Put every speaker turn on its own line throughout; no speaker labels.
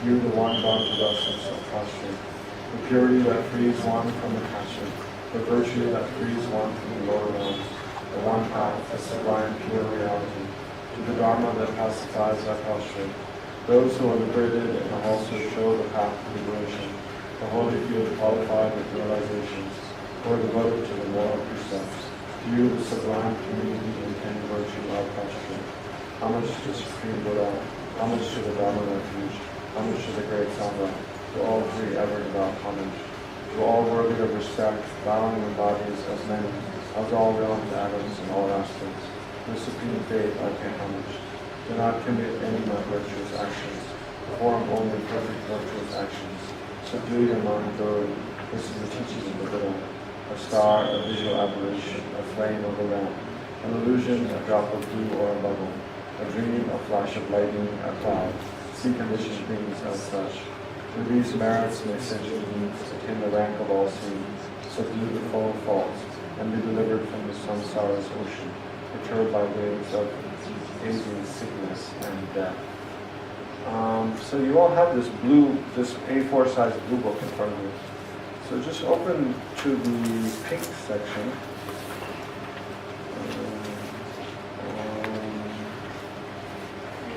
You, the one gone to dust and so prostrate. The purity that frees one from attachment. The virtue that frees one from the lower realms. The one path, the sublime pure reality. To the Dharma that pacifies that prostrate. Those who are liberated and also show the path to liberation. The holy field qualified with realizations, who are devoted to the moral precepts. To you, the sublime community and ten virtue are prostrate. Homage to the Supreme Buddha, homage to the Dharma refuge, homage to the great Sangha, to all three ever devout homage. To all worthy of respect, bowing in bodies as many, as all realms, atoms, and all aspects. The supreme faith I pay homage. Do not commit any non-virtuous actions. Perform only perfect virtuous actions. Subdue your mind thoroughly. This is the teaching of the Buddha. A star, a visual aberration, a flame of a lamp, an illusion, a drop of dew or a bubble, a dream, a flash of lightning, a cloud. See conditioned things as such. With these merits may sentient beings attain the rank of all seeing, subdue the foe of faults, and be delivered from the samsara's ocean, perturbed by waves of aging, sickness, and death. So you all have this A4 size blue book in front of you. So just open to the pink section.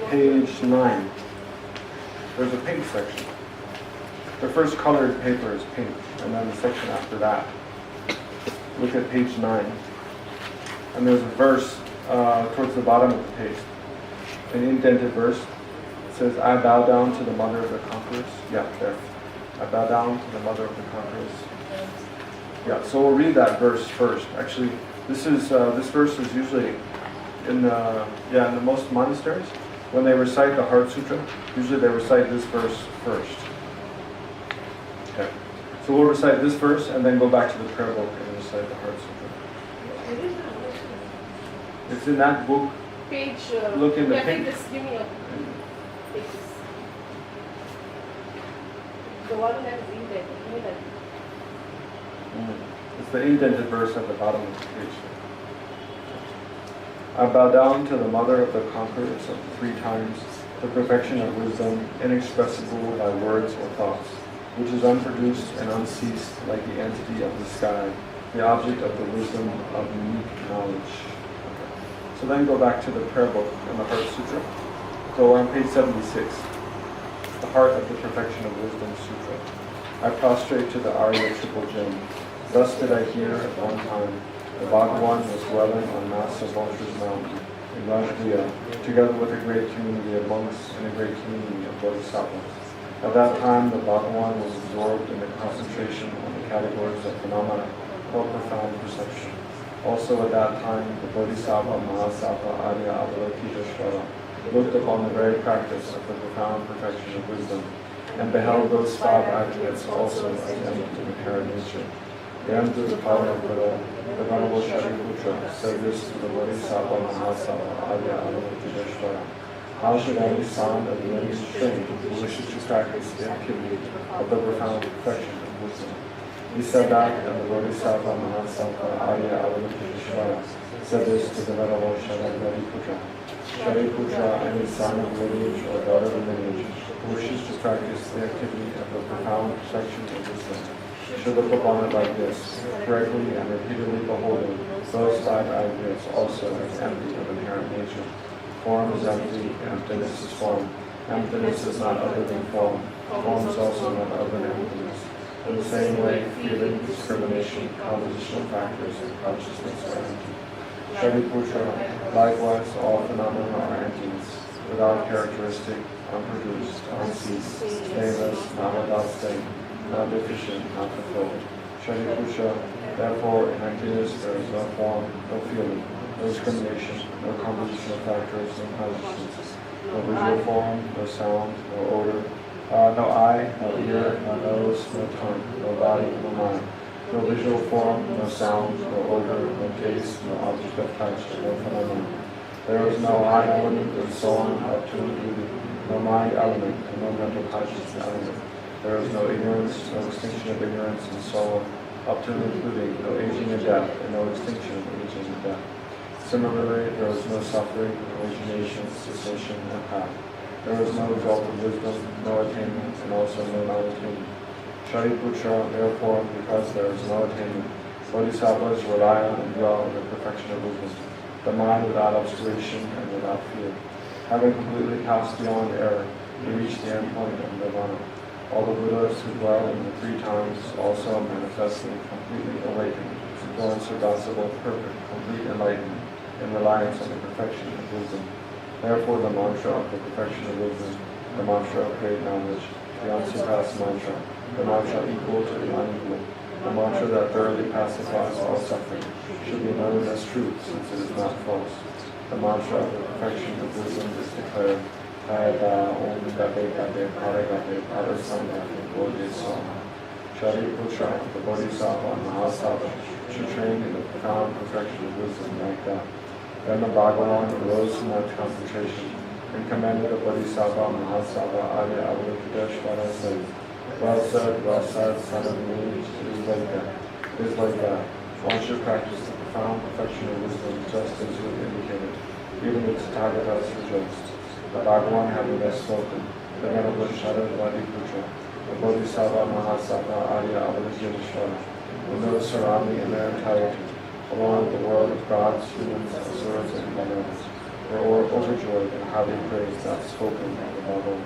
Page 9. There's a pink section. The first colored paper is pink, and then the section after that. Look at page 9. And there's a verse towards the bottom of the page. An indented verse. It says, I bow down to the mother of the conquerors. Yeah, there. I bow down to the mother of the conquerors. Yeah, so we'll read that verse first. Actually, this verse is usually in the most monasteries. When they recite the Heart Sutra, usually they recite this verse first. Okay. So we'll recite this verse and then go back to the prayer book and recite the Heart Sutra. It's in that book.
Page.
Look in the pink.
Just give me a pages. The one that is indented. Give me that.
It's the indented verse at the bottom of the page. I bow down to the mother of the conquerors of the 3 times, the perfection of wisdom, inexpressible by words or thoughts, which is unproduced and unceased like the entity of the sky, the object of the wisdom of unique knowledge. So then go back to the prayer book and the Heart Sutra. So we're on page 76, the Heart of the Perfection of Wisdom Sutra. I prostrate to the Arya Triple Gem. Thus did I hear at one time, the Bhagavan was dwelling on Masa Vulture's mountain in Rajagriha, together with a great community of monks and a great community of bodhisattvas. At that time, the Bhagavan was absorbed in the concentration on the categories of phenomena called profound perception. Also at that time, the Bodhisattva Mahasattva Arya Avalokiteshvara looked upon the very practice of the profound perfection of wisdom, and beheld those 5 advocates also as eminent in inherent nature. Then through the power of Buddha, the Venerable Shariputra said this to the Bodhisattva Mahasattva Arya Avalokiteshvara. How should any son of the living strain who wishes to practice the activity of the profound perfection of wisdom? He said that, and the Bodhisattva Mahasattva Arya Avalokiteshvara said this to the Venerable Shariputra. Shariputra, any son of lineage or daughter of lineage who wishes to practice the activity of the profound perfection of wisdom should look upon it like this, correctly and repeatedly beholding those 5 aggregates also as empty of inherent nature. Form is empty, emptiness is form. Emptiness is not other than form. Form is also not other than emptiness. In the same way, feeling, discrimination, compositional factors, and consciousness are empty. Shariputra, likewise, all phenomena are emptiness, without characteristic, unproduced, unceased, stainless, not without stain, not deficient, not fulfilled. Shariputra, therefore, in emptiness there is no form, no feeling, no discrimination, no compositional factors, no consciousness, no visual form, no sound, no odor, no eye, no ear, no nose, no tongue, no body, no mind, no visual form, no sound, no odor, no taste, no object of touch, no phenomenon. There is no eye element and so on up to including, no mind element and no mental consciousness element. There is no ignorance, no extinction of ignorance and so on, up to and including no aging and death and no extinction of aging and death. Similarly, there is no suffering, origination, cessation, or path. There is no result of wisdom, no attainment, and also no non-attainment. Shariputra, therefore, because there is no attainment, bodhisattvas rely on and dwell on the perfection of wisdom, the mind without obscuration and without fear. Having completely passed beyond error, we reach the end point of Nirvana. All the Buddhas who dwell in the three times also manifestly completely awakened, go unsurpassable, perfect, complete enlightenment, in reliance on the perfection of wisdom. Therefore, the mantra of the perfection of wisdom, the mantra of great knowledge, the unsurpassed mantra, the mantra equal to the unequal, the mantra that thoroughly pacifies all suffering, should be known as truth, since it is not false. The mantra of the perfection of wisdom is declared, Ayada Om Gabe Gabe Pare Gabe Pare Samgabe Bodhi Swaha. Shariputra, the Bodhisattva and Mahasattva, should train in the profound perfection of wisdom like that. Then the Bhagavan arose from that concentration and commanded the Bodhisattva and Mahasattva Arya Avalokiteshvara said, well said, son of me, it is like that. It is like that. One should practice the profound perfection of wisdom just as you indicated. Even the Tathagatas rejoiced. The Bhagavan having thus spoken, the Venerable Shariputra, the Bodhisattva Mahasattva Arya Avalokiteshvara, the nodes surrounding in their entirety, along with the world of gods, humans, asuras, and Brahmanas, were overjoyed and highly praised that spoken of the Bhagavan.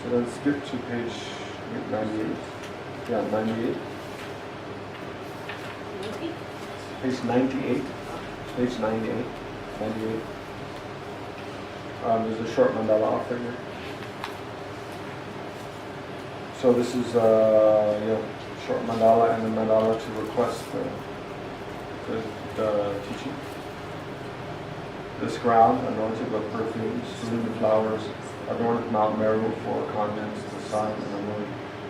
So then skip to page 98. Yeah, 98. Page 98. Page 98. 98. There's a short mandala off there. So this is short mandala and the mandala to request the teaching. This ground, anointed with perfumes, strewn with flowers, adorned with Mount Meru, 4 continents, the sun and the moon.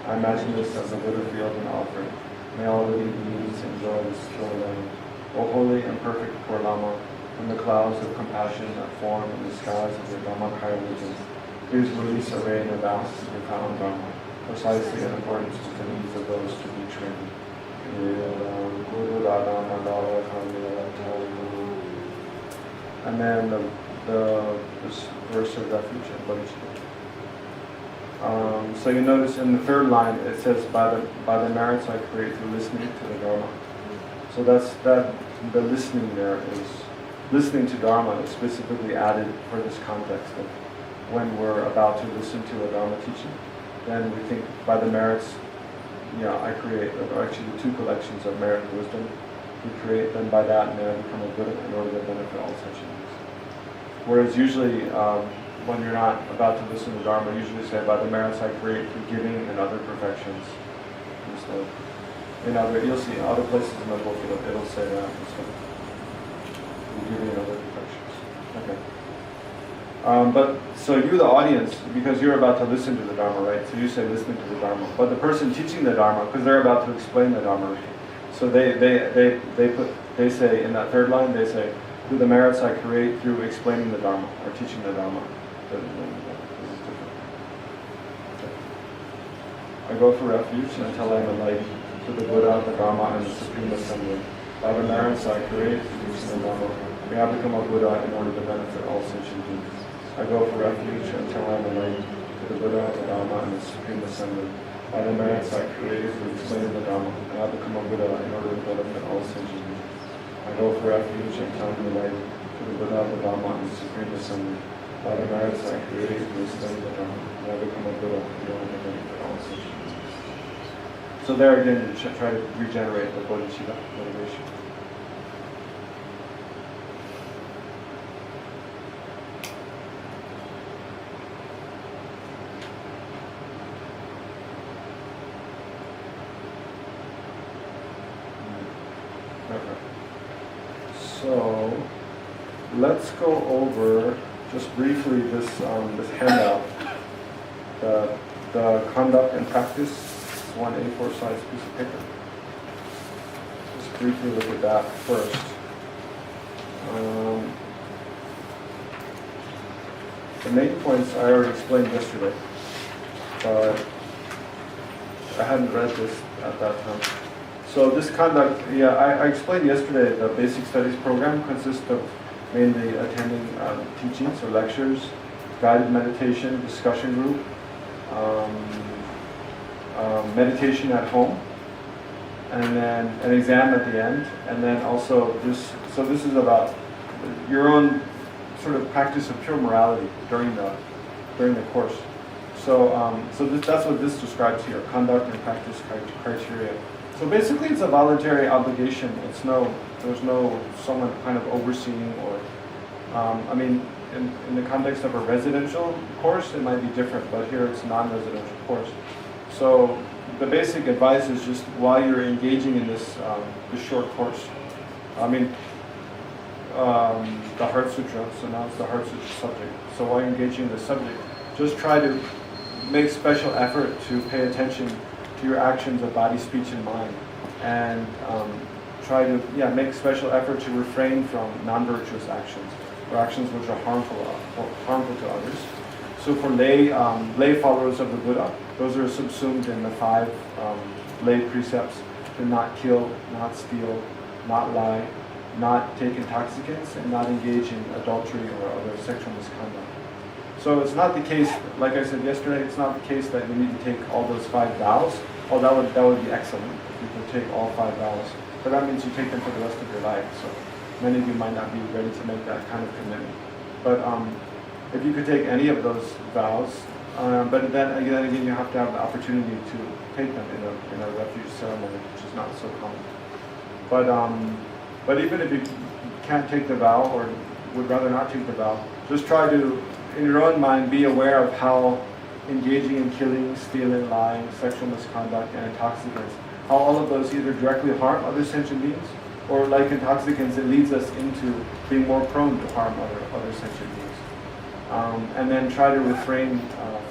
I imagine this as a Buddha field and offering. May all living beings enjoy this pure land. O holy and perfect Khor Lama, from the clouds of compassion that form in the skies of the Dharmakaya regions, please release a rain of vast and profound Dharma, precisely in accordance with the needs of those to be trained. And then this verse of refuge and bodhicitta. So you notice in the third line it says, by the merits I create through listening to the Dharma. So the listening there is, listening to Dharma is specifically added for this context of when we're about to listen to a Dharma teaching. Then we think by the merits, I create, or actually the 2 collections of merit and wisdom, we create, then by that may I become a Buddha in order to benefit all sentients. Whereas usually, when you're not about to listen to Dharma, usually say, by the merits I create through giving and other perfections. Instead, you'll see in other places in the book, it'll say that instead. Giving and other perfections. Okay. But so you, the audience, because you're about to listen to the Dharma, right? So you say listening to the Dharma. But the person teaching the Dharma, because they're about to explain the Dharma, so they say in that third line, they say, through the merits I create through explaining the Dharma or teaching the Dharma. This is different. Okay. I go for refuge until I am enlightened to the Buddha, the Dharma, and the Supreme Assembly. By the merits I create through teaching the Dharma, may I become a Buddha in order to benefit all sentient beings. I go for refuge until I am enlightened to the Buddha, the Dharma, and the Supreme Assembly. By the merits I create through explaining the Dharma, may I become a Buddha in order to benefit all sentient beings. I go for refuge until I am enlightened to the Buddha, the Dharma, and the Supreme Assembly. By the merits I create through explaining the Dharma, may I become a Buddha in order to benefit all sentient beings. So there again, you should try to regenerate the bodhicitta motivation. So let's go over just briefly this handout, the conduct and practice, 1 A4 size piece of paper. Just briefly look at that first. The main points I already explained yesterday, but I hadn't read this at that time. So this conduct, I explained yesterday the basic studies program consists of mainly attending teachings or lectures, guided meditation, discussion group, meditation at home, and then an exam at the end, and then also this. So this is about your own sort of practice of pure morality during the course. So that's what this describes here: conduct and practice criteria. So basically, it's a voluntary obligation. There's no someone kind of overseeing or. I mean, in the context of a residential course, it might be different, but here it's a non-residential course. So the basic advice is just while you're engaging in this short course, I mean, the Heart Sutra, so now it's the Heart Sutra subject. So while you're engaging in the subject, just try to make special effort to pay attention to your actions of body, speech, and mind, and try to make special effort to refrain from non-virtuous actions or actions which are harmful to others. So for lay followers of the Buddha, those are subsumed in the 5 lay precepts: to not kill, not steal, not lie, not take intoxicants, and not engage in adultery or other sexual misconduct. So it's not the case, like I said yesterday, it's not the case that you need to take all those 5 vows. Oh, that would be excellent if you could take all 5 vows. But that means you take them for the rest of your life. So many of you might not be ready to make that kind of commitment. But if you could take any of those vows, but then again you have to have the opportunity to take them in a refuge ceremony, which is not so common. But even if you can't take the vow or would rather not take the vow, just try to, in your own mind, be aware of how engaging in killing, stealing, lying, sexual misconduct, and intoxicants, how all of those either directly harm other sentient beings, or like intoxicants, it leads us into being more prone to harm other sentient beings. And then try to refrain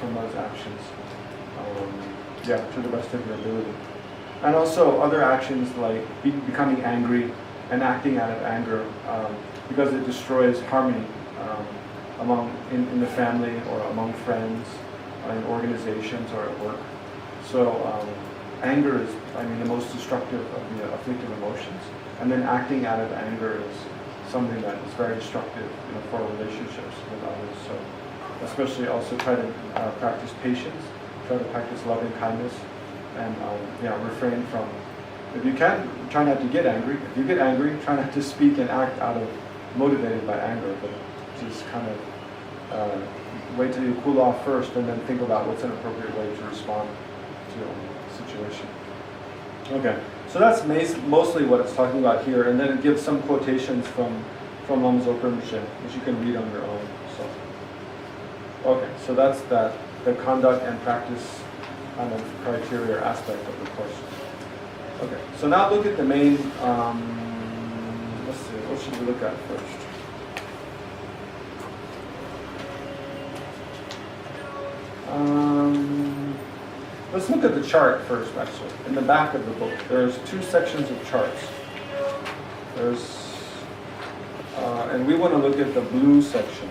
from those actions, to the best of your ability. And also other actions like becoming angry and acting out of anger, because it destroys harmony in the family or among friends, in organizations or at work. So anger is, the most destructive of the afflictive emotions. And then acting out of anger is something that is very destructive, for relationships with others. So especially also try to practice patience, try to practice loving kindness, and refrain from, if you can, try not to get angry. If you get angry, try not to speak and act motivated by anger, but just kind of wait till you cool off first and then think about what's an appropriate way to respond to a situation. Okay, so that's mostly what it's talking about here, and then it gives some quotations from Lama Zopa Rinpoche, which you can read on your own. Okay, so that's the conduct and practice kind of criteria or aspect of the course. Okay, so now look at the main, let's see, what should we look at first? Let's look at the chart first, actually. In the back of the book, there's 2 sections of charts. And we want to look at the blue section.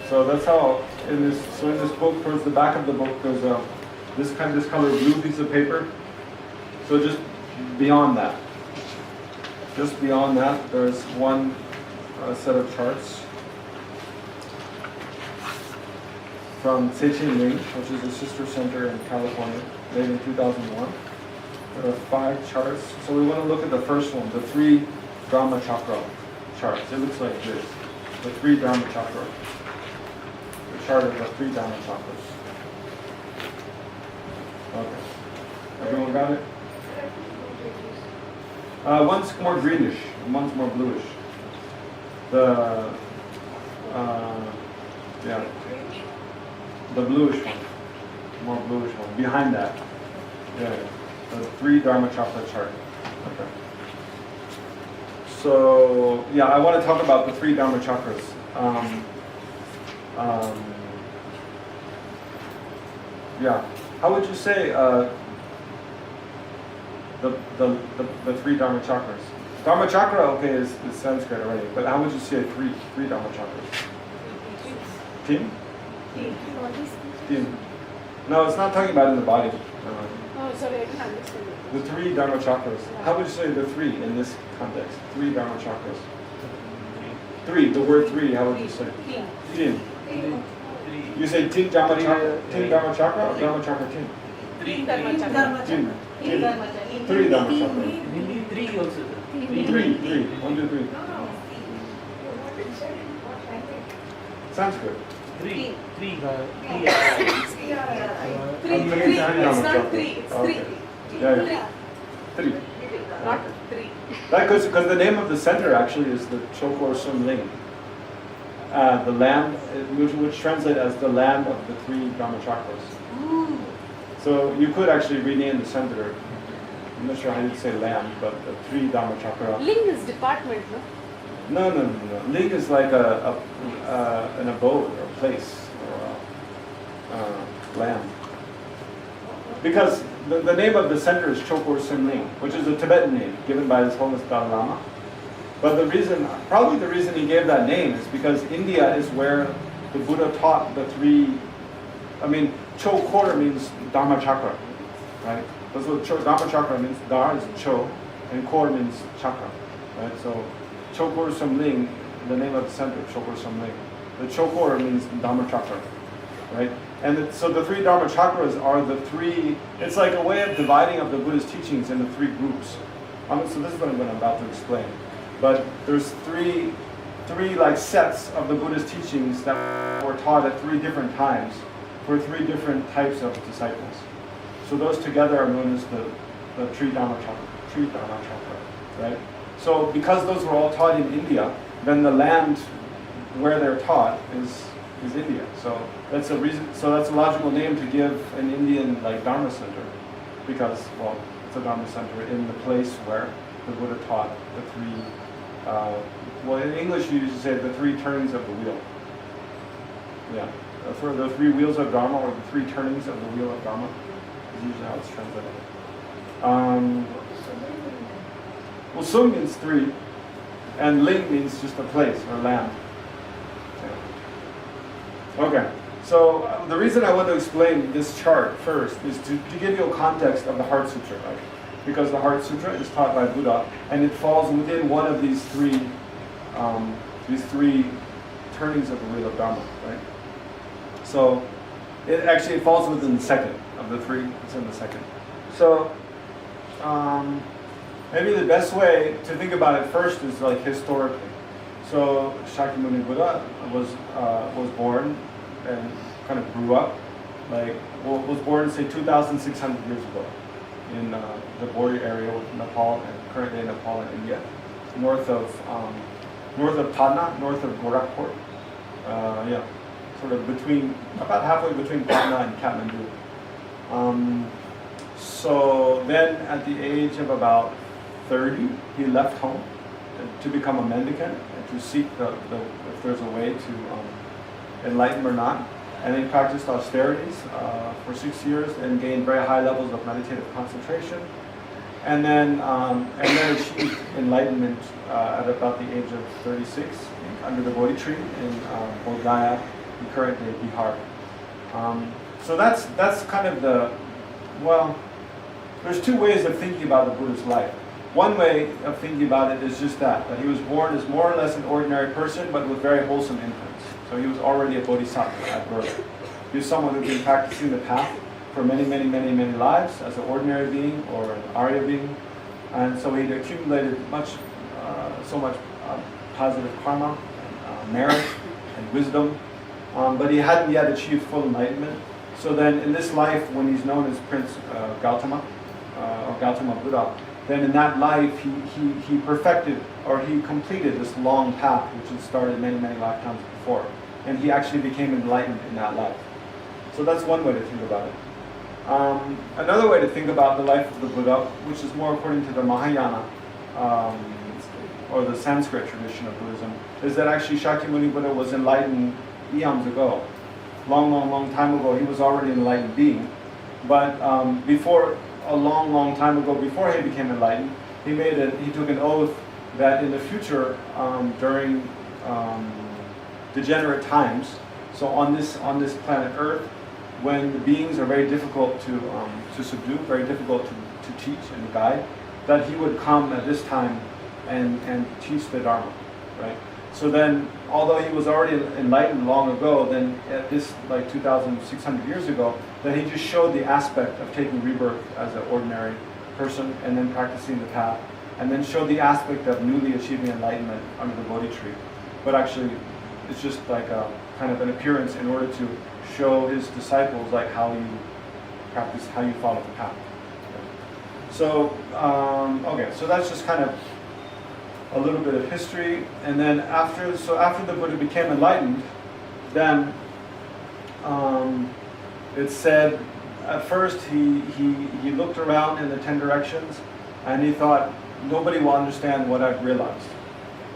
So that's how, in this book, towards the back of the book, there's this color blue piece of paper. So just beyond that, there's one set of charts from Tenzin, which is a sister center in California, made in 2001. There are 5 charts. So we want to look at the first one, the 3 Dharma chakra charts. It looks like this, the 3 Dharma chakra. The chart of the 3 Dharma chakras. Okay. Everyone got it? One's more greenish, and one's more bluish. The bluish one, more bluish one. Behind that, the 3 Dharma chakra chart. Okay. So I want to talk about the 3 Dharma chakras. How would you say the 3 Dharma chakras? Dharma chakra, okay, is Sanskrit already, but how would you say 3 Dharma chakras? Team? Team. No, it's not talking about in the body.
Oh, sorry, I didn't understand it.
The 3 Dharma chakras. How would you say the 3 in this context? 3 Dharma chakras. 3, the word 3, how would you say? Team. You say Tin Dharma Chakra, Tin Dharma Chakra, or Dharma Chakra Tin?
Tin Dharma Chakra.
Tin.
Tin Dharma Chakra.
Three Dharma Chakra.
Hindi 3 also.
Three. 1, 2, 3. Sanskrit.
3.
Three.
It's
not three. It's
Okay.
three.
Yeah. 3.
Not three.
Because the name of the center actually is the Choe Khor Sum Ling. The land, which translates as the land of the 3 Dharma chakras. So you could actually rename the center. I'm not sure how you'd say land, but the 3 Dharma chakra.
Ling is department, no?
No. Ling is like an abode or place or land. Because the name of the center is Choe Khor Sum Ling, which is a Tibetan name given by His Holiness Dalai Lama. But probably the reason he gave that name is because India is where the Buddha taught the 3. I mean, Choe Khor means Dharma chakra, right? That's what Dharma chakra means. Dar is Cho, and Khor means chakra, right? So Choe Khor Sum Ling, the name of the center, Choe Khor Sum Ling. The Choe Khor means Dharma chakra, right? And so the 3 Dharma chakras are the 3. It's like a way of dividing of the Buddhist teachings into 3 groups. So this is what I'm about to explain. But there's three like sets of the Buddhist teachings that were taught at 3 different times for 3 different types of disciples. So those together are known as the 3 Dharma chakra, right? So because those were all taught in India, then the land where they're taught is India. So that's a reason. So that's a logical name to give an Indian like Dharma center, because it's a Dharma center in the place where the Buddha taught the 3. In English you usually say the 3 turnings of the wheel. Yeah, for the 3 wheels of Dharma, or the 3 turnings of the wheel of Dharma, is usually how it's translated. Sum means 3, and Ling means just a place or land. Okay, so the reason I want to explain this chart first is to give you a context of the Heart Sutra, right? Because the Heart Sutra is taught by Buddha, and it falls within one of these 3 turnings of the wheel of Dharma, right? So it falls within the second of the 3. It's in the second. So maybe the best way to think about it first is like historically. So Shakyamuni Buddha was born and kind of grew up, was born say 2,600 years ago in the border area with Nepal, and currently Nepal and India, north of Patna, north of Gorakhpur. Sort of about halfway between Patna and Kathmandu. So then at the age of about 30, he left home to become a mendicant and to seek if there's a way to enlighten or not. And he practiced austerities for 6 years and gained very high levels of meditative concentration. And then achieved enlightenment at about the age of 36 under the Bodhi tree in Bodh Gaya, in current day Bihar. So that's kind of there's 2 ways of thinking about the Buddha's life. One way of thinking about it is just that he was born as more or less an ordinary person, but with very wholesome influence. So he was already a bodhisattva at birth. He was someone who had been practicing the path for many lives as an ordinary being or an Arya being. And so he'd accumulated so much positive karma, and merit, and wisdom. But he hadn't yet achieved full enlightenment. So then in this life, when he's known as Prince Gautama, or Gautama Buddha, then in that life he perfected, or he completed this long path which had started many lifetimes before. And he actually became enlightened in that life. So that's one way to think about it. Another way to think about the life of the Buddha, which is more according to the Mahayana, or the Sanskrit tradition of Buddhism, is that actually Shakyamuni Buddha was enlightened eons ago. Long time ago, he was already an enlightened being. But a long time ago, before he became enlightened, he took an oath that in the future, during degenerate times, so on this planet Earth, when the beings are very difficult to subdue, very difficult to teach and guide, that he would come at this time and teach the Dharma, right? So then, although he was already enlightened long ago, then at this like 2,600 years ago, then he just showed the aspect of taking rebirth as an ordinary person and then practicing the path, and then showed the aspect of newly achieving enlightenment under the Bodhi tree. But actually, it's just like a kind of an appearance in order to show his disciples like how you practice, how you follow the path. So, okay, so that's just kind of a little bit of history. And then after the Buddha became enlightened, then it said at first he looked around in the 10 directions and he thought, nobody will understand what I've realized.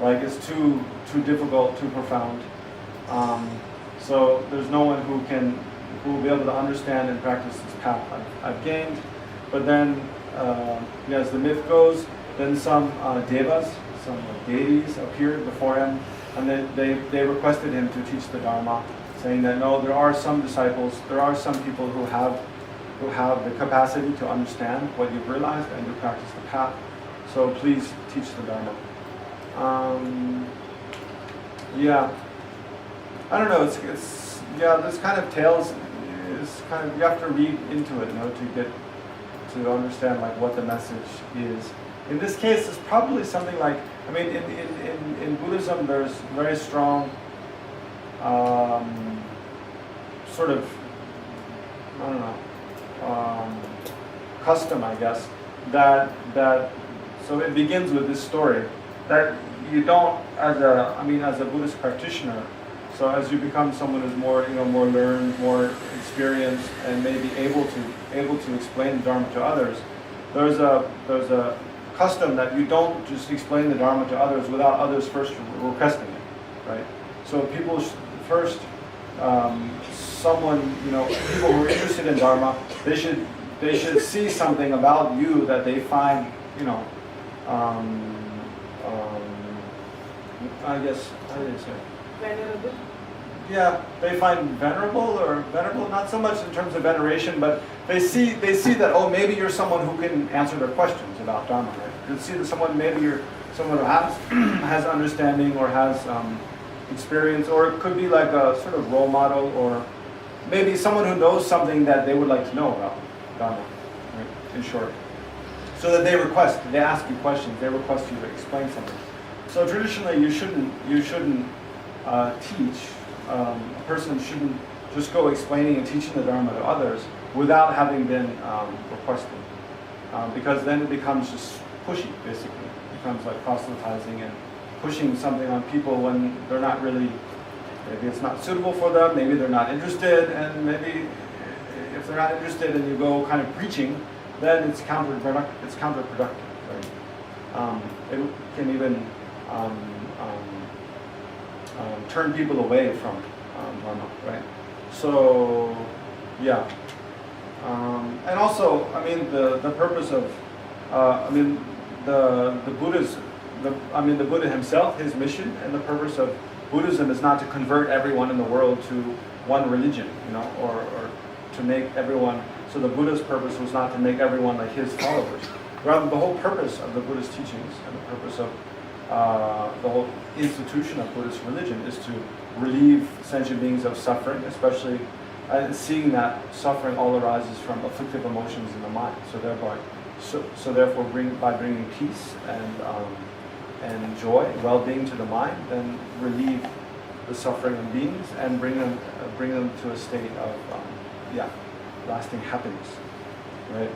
Like, it's too difficult, too profound. So there's no one who will be able to understand and practice this path I've gained. But then, as the myth goes, then some devas, some deities appeared before him, and then they requested him to teach the Dharma, saying that no, there are some disciples, there are some people who have the capacity to understand what you've realized and to practice the path. So please teach the Dharma. I don't know. It's this kind of tales is kind of, you have to read into it, to get to understand like what the message is. In this case, it's probably something like, I mean, in Buddhism, there's very strong sort of, I don't know, custom, I guess, that so it begins with this story that you don't, as a Buddhist practitioner, so as you become someone who's more learned, more experienced, and maybe able to explain the Dharma to others, there's a custom that you don't just explain the Dharma to others without others first requesting it, right? So people first, people who are interested in Dharma, they should see something about you that they find, I guess, how do you say?
Venerable.
Yeah, they find venerable, not so much in terms of veneration, but they see that, oh, maybe you're someone who can answer their questions about Dharma, right? They see that maybe you're someone who has understanding or has experience, or it could be like a sort of role model, or maybe someone who knows something that they would like to know about Dharma, right? In short. So that they ask you questions, they request you to explain something. So traditionally, you shouldn't teach. A person shouldn't just go explaining and teaching the Dharma to others without having been requested, because then it becomes just pushy. Basically, it becomes like proselytizing and pushing something on people when they're not really. Maybe it's not suitable for them. Maybe they're not interested, and maybe if they're not interested and you go kind of preaching, then it's counterproductive. It's counterproductive, right? It can even turn people away from Dharma, right? So, yeah. And also, I mean, the purpose of, the Buddha himself, his mission and the purpose of Buddhism is not to convert everyone in the world to one religion, or to make everyone. So the Buddha's purpose was not to make everyone like his followers. Rather, the whole purpose of the Buddhist teachings and the purpose of the whole institution of Buddhist religion is to relieve sentient beings of suffering, especially seeing that suffering all arises from afflictive emotions in the mind. So therefore, by bringing peace and joy, well-being to the mind, then relieve the suffering of beings and bring them to a state of lasting happiness, right?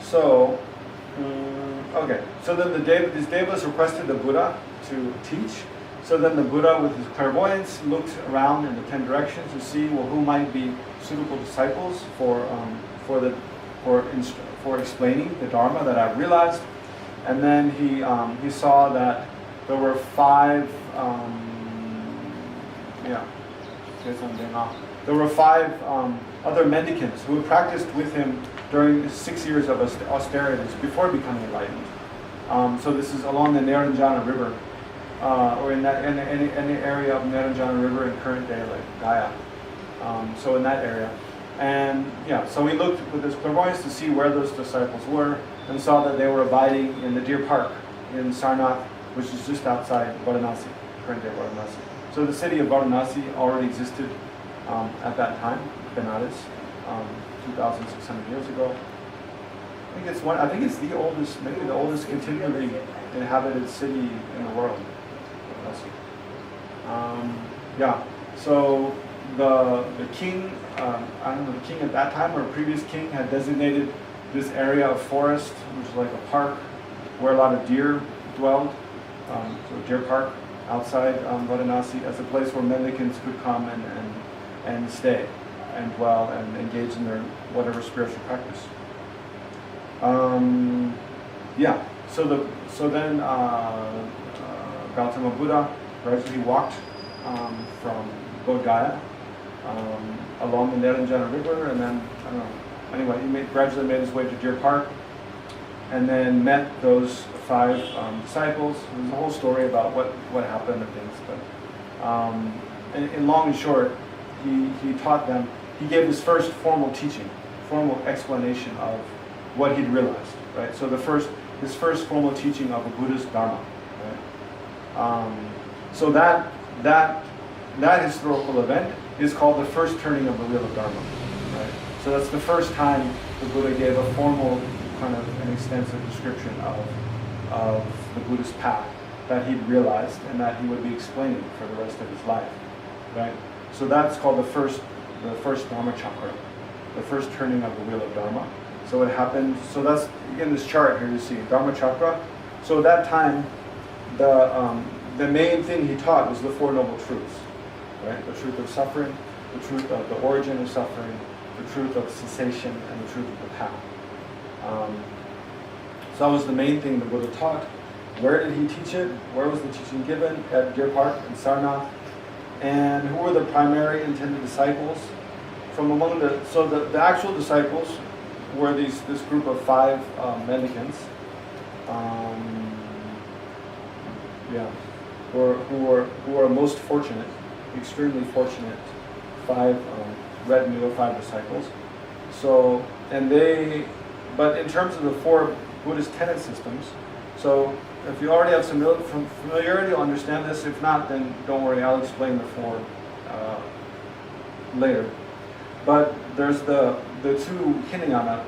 So. Okay, so then these devas requested the Buddha to teach. So then the Buddha, with his clairvoyance, looked around in the 10 directions to see, who might be suitable disciples for explaining the Dharma that I've realized. And then he saw that there were 5. There were 5 other mendicants who had practiced with him during 6 years of austerities before becoming enlightened. So this is along the Naranjana River, or in any area of Naranjana River in current day, like Gaya. So in that area. And so he looked with his clairvoyance to see where those disciples were, and saw that they were abiding in the Deer Park in Sarnath, which is just outside Varanasi. current day Varanasi. So the city of Varanasi already existed at that time, Benares, 2,600 years ago. I think it's the oldest, maybe the oldest continually inhabited city in the world. Yeah. So the king, I don't know, the king at that time or a previous king had designated this area of forest, which is like a park, where a lot of deer dwelled. So a deer park outside Varanasi, as a place where mendicants could come and stay and dwell and engage in their whatever spiritual practice. Yeah. So then Gautama Buddha gradually walked from Bodh Gaya along the Niranjana River, and then I don't know. Anyway, he gradually made his way to Deer Park, and then met those 5 disciples. There's a whole story about what happened and things, but in long and short, he taught them. He gave his first formal teaching, formal explanation of what he'd realized. Right. So his first formal teaching of a Buddhist Dharma. Right? So that historical event is called the first turning of the wheel of Dharma. Right? So that's the first time the Buddha gave a formal, kind of an extensive description of the Buddhist path that he'd realized and that he would be explaining for the rest of his life. Right? So that's called the first Dharma chakra, the first turning of the wheel of Dharma. So it happened. So that's in this chart here you see Dharma chakra. So at that time, the main thing he taught was the 4 noble truths, right? The truth of suffering, the truth of the origin of suffering, the truth of cessation, and the truth of the path. So that was the main thing the Buddha taught. Where did he teach it? Where was the teaching given? At Deer Park in Sarnath. And who were the primary intended disciples? From among the actual disciples were this group of 5 mendicants. Who are most fortunate, extremely fortunate, 5 retinue of 5 disciples. So, but in terms of the 4 Buddhist tenet systems, so if you already have some familiarity, you'll understand this. If not, then don't worry, I'll explain the 4 later. But there's the 2 Hinayana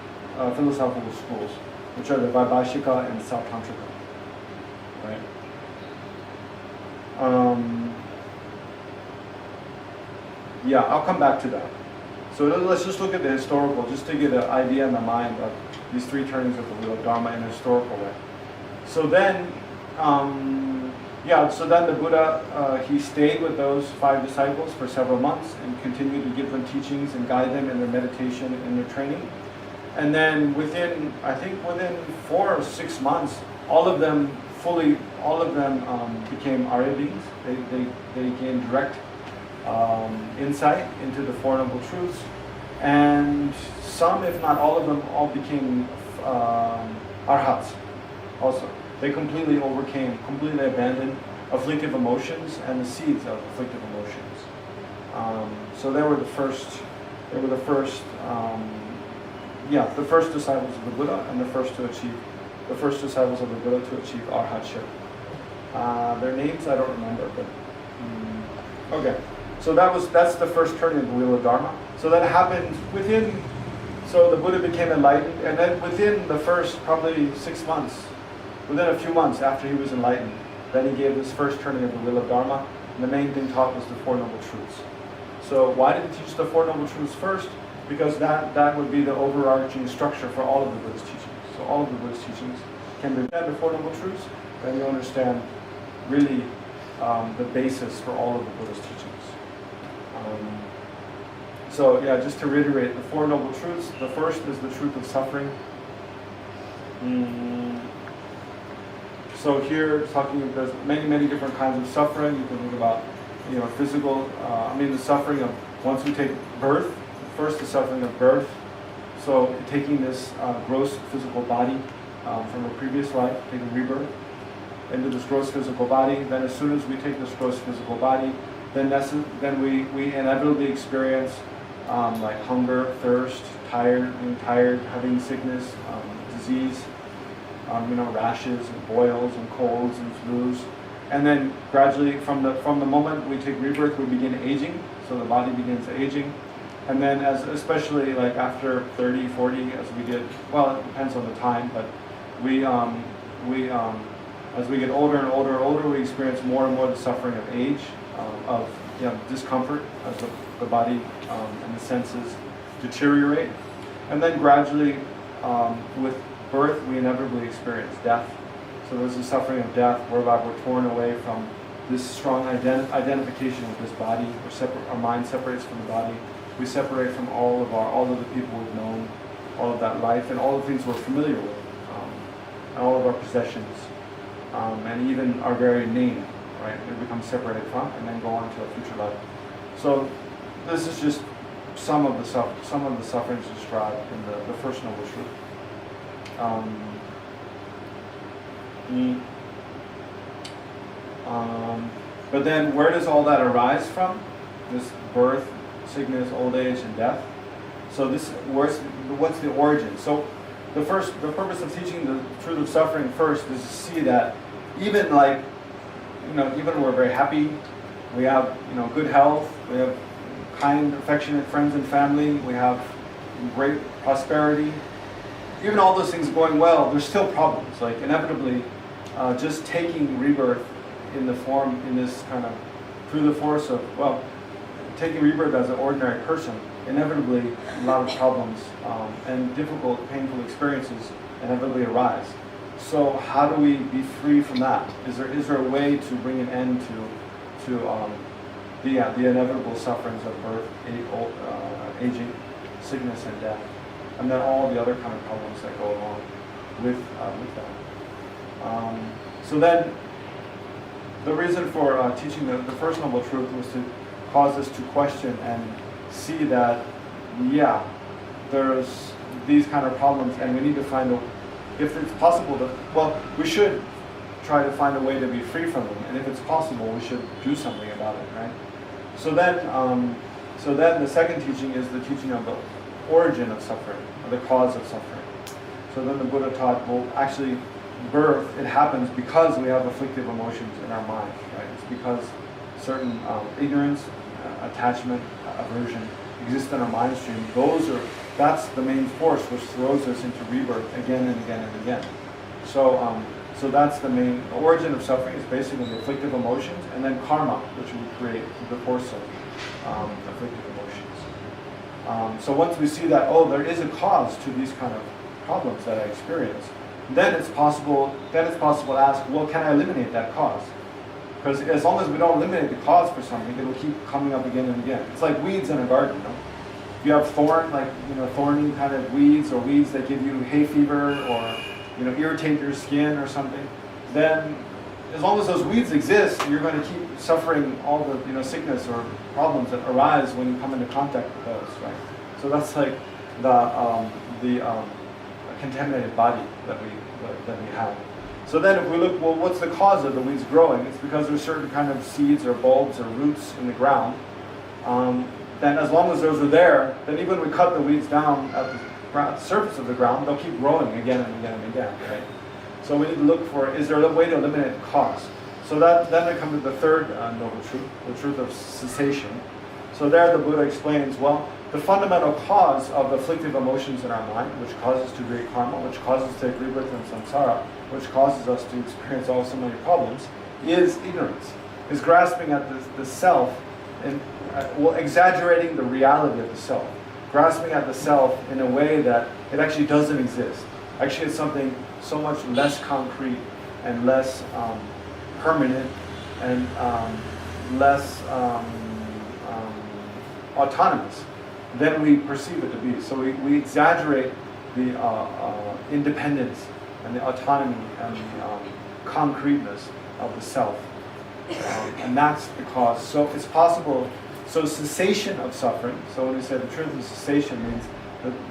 philosophical schools, which are the Vaibhashika and Sautantrika. Right? Yeah, I'll come back to that. So let's just look at the historical, just to get an idea in the mind of these 3 turnings of the wheel of Dharma in a historical way. So then, so then the Buddha, he stayed with those 5 disciples for several months and continued to give them teachings and guide them in their meditation and their training. And then within 4 or 6 months, all of them became Arya beings. They gained direct insight into the 4 noble truths, and some, if not all of them, all became arhats. Also, they completely abandoned afflictive emotions and the seeds of afflictive emotions. So they were the first. The first disciples of the Buddha, and the first disciples of the Buddha to achieve arhatship. Their names I don't remember, but okay. So that's the first turning of the wheel of Dharma. So that happened so the Buddha became enlightened, and then within the first probably 6 months, within a few months after he was enlightened, then he gave this first turning of the wheel of Dharma, and the main thing taught was the 4 noble truths. So why did he teach the 4 noble truths first? Because that would be the overarching structure for all of the Buddhist teachings. So all of the Buddhist teachings can be the 4 noble truths, then you understand really the basis for all of the Buddhist teachings. Just to reiterate, the 4 noble truths. The first is the truth of suffering. So here, there's many different kinds of suffering. You can think about, physical. The suffering of once we take birth. First, the suffering of birth. So taking this gross physical body from a previous life, taking rebirth into this gross physical body. Then, as soon as we take this gross physical body, then we inevitably experience like hunger, thirst, tired, having sickness, disease, rashes and boils and colds and flus. and then gradually from the moment we take rebirth, we begin aging. So the body begins aging, and then especially like after 30, 40, as we get, well, it depends on the time, but as we get older and older, we experience more and more the suffering of age, of discomfort as the body and the senses deteriorate. And then gradually, with birth, we inevitably experience death. So there's the suffering of death, whereby we're torn away from this strong identification with this body. Our mind separates from the body. We separate from all of the people we've known, all of that life, and all the things we're familiar with, and all of our possessions, and even our very name, right? We become separated from, and then go on to a future life. So this is just some of the sufferings described in the First Noble Truth. But then where does all that arise from? This birth, sickness, old age, and death. So what's the origin? So the purpose of teaching the truth of suffering first is to see that even even we're very happy, we have good health, we have kind, affectionate friends and family, we have great prosperity, even all those things going well, there's still problems. Like inevitably, just taking rebirth in this kind of, through the force of, taking rebirth as an ordinary person, inevitably a lot of problems and difficult, painful experiences inevitably arise. So how do we be free from that? Is there a way to bring an end to the inevitable sufferings of birth, aging, sickness, and death, and then all the other kind of problems that go along with that? So then, the reason for teaching the First Noble Truth was to cause us to question and see that, there's these kind of problems, and we need to find if it's possible we should try to find a way to be free from them, and if it's possible, we should do something about it, right? So then the second teaching is the teaching of the origin of suffering, or the cause of suffering. So then the Buddha taught, actually, birth, it happens because we have afflictive emotions in our mind, right? It's because certain ignorance, attachment, aversion exist in our mind stream. That's the main force which throws us into rebirth again and again and again. So that's the main origin of suffering, is basically the afflictive emotions, and then karma, which we create through the force of afflictive emotions. So once we see that, there is a cause to these kind of problems that I experience, then it's possible to ask, can I eliminate that cause? Because as long as we don't eliminate the cause for something, it will keep coming up again and again. It's like weeds in a garden. If you have thorny kind of weeds, or weeds that give you hay fever, or irritate your skin or something, then as long as those weeds exist, you're going to keep suffering all the sickness or problems that arise when you come into contact with those, right? So that's like the contaminated body that we have. So then if we look, what's the cause of the weeds growing? It's because there's certain kind of seeds or bulbs or roots in the ground. Then as long as those are there, then even when we cut the weeds down at the surface of the ground, they'll keep growing again and again and again, right? So we need to look for, is there a way to eliminate the cause? So then we come to the third noble truth, the truth of cessation. So there the Buddha explains, the fundamental cause of afflictive emotions in our mind, which causes to create karma, which causes to take rebirth in samsara, which causes us to experience so many problems, is ignorance, is grasping at the self, and exaggerating the reality of the self, grasping at the self in a way that it actually doesn't exist. Actually, it's something so much less concrete and less permanent and less autonomous than we perceive it to be. So we exaggerate the independence and the autonomy and the concreteness of the self. And that's the cause. So it's possible, so cessation of suffering, so when we say the truth of cessation means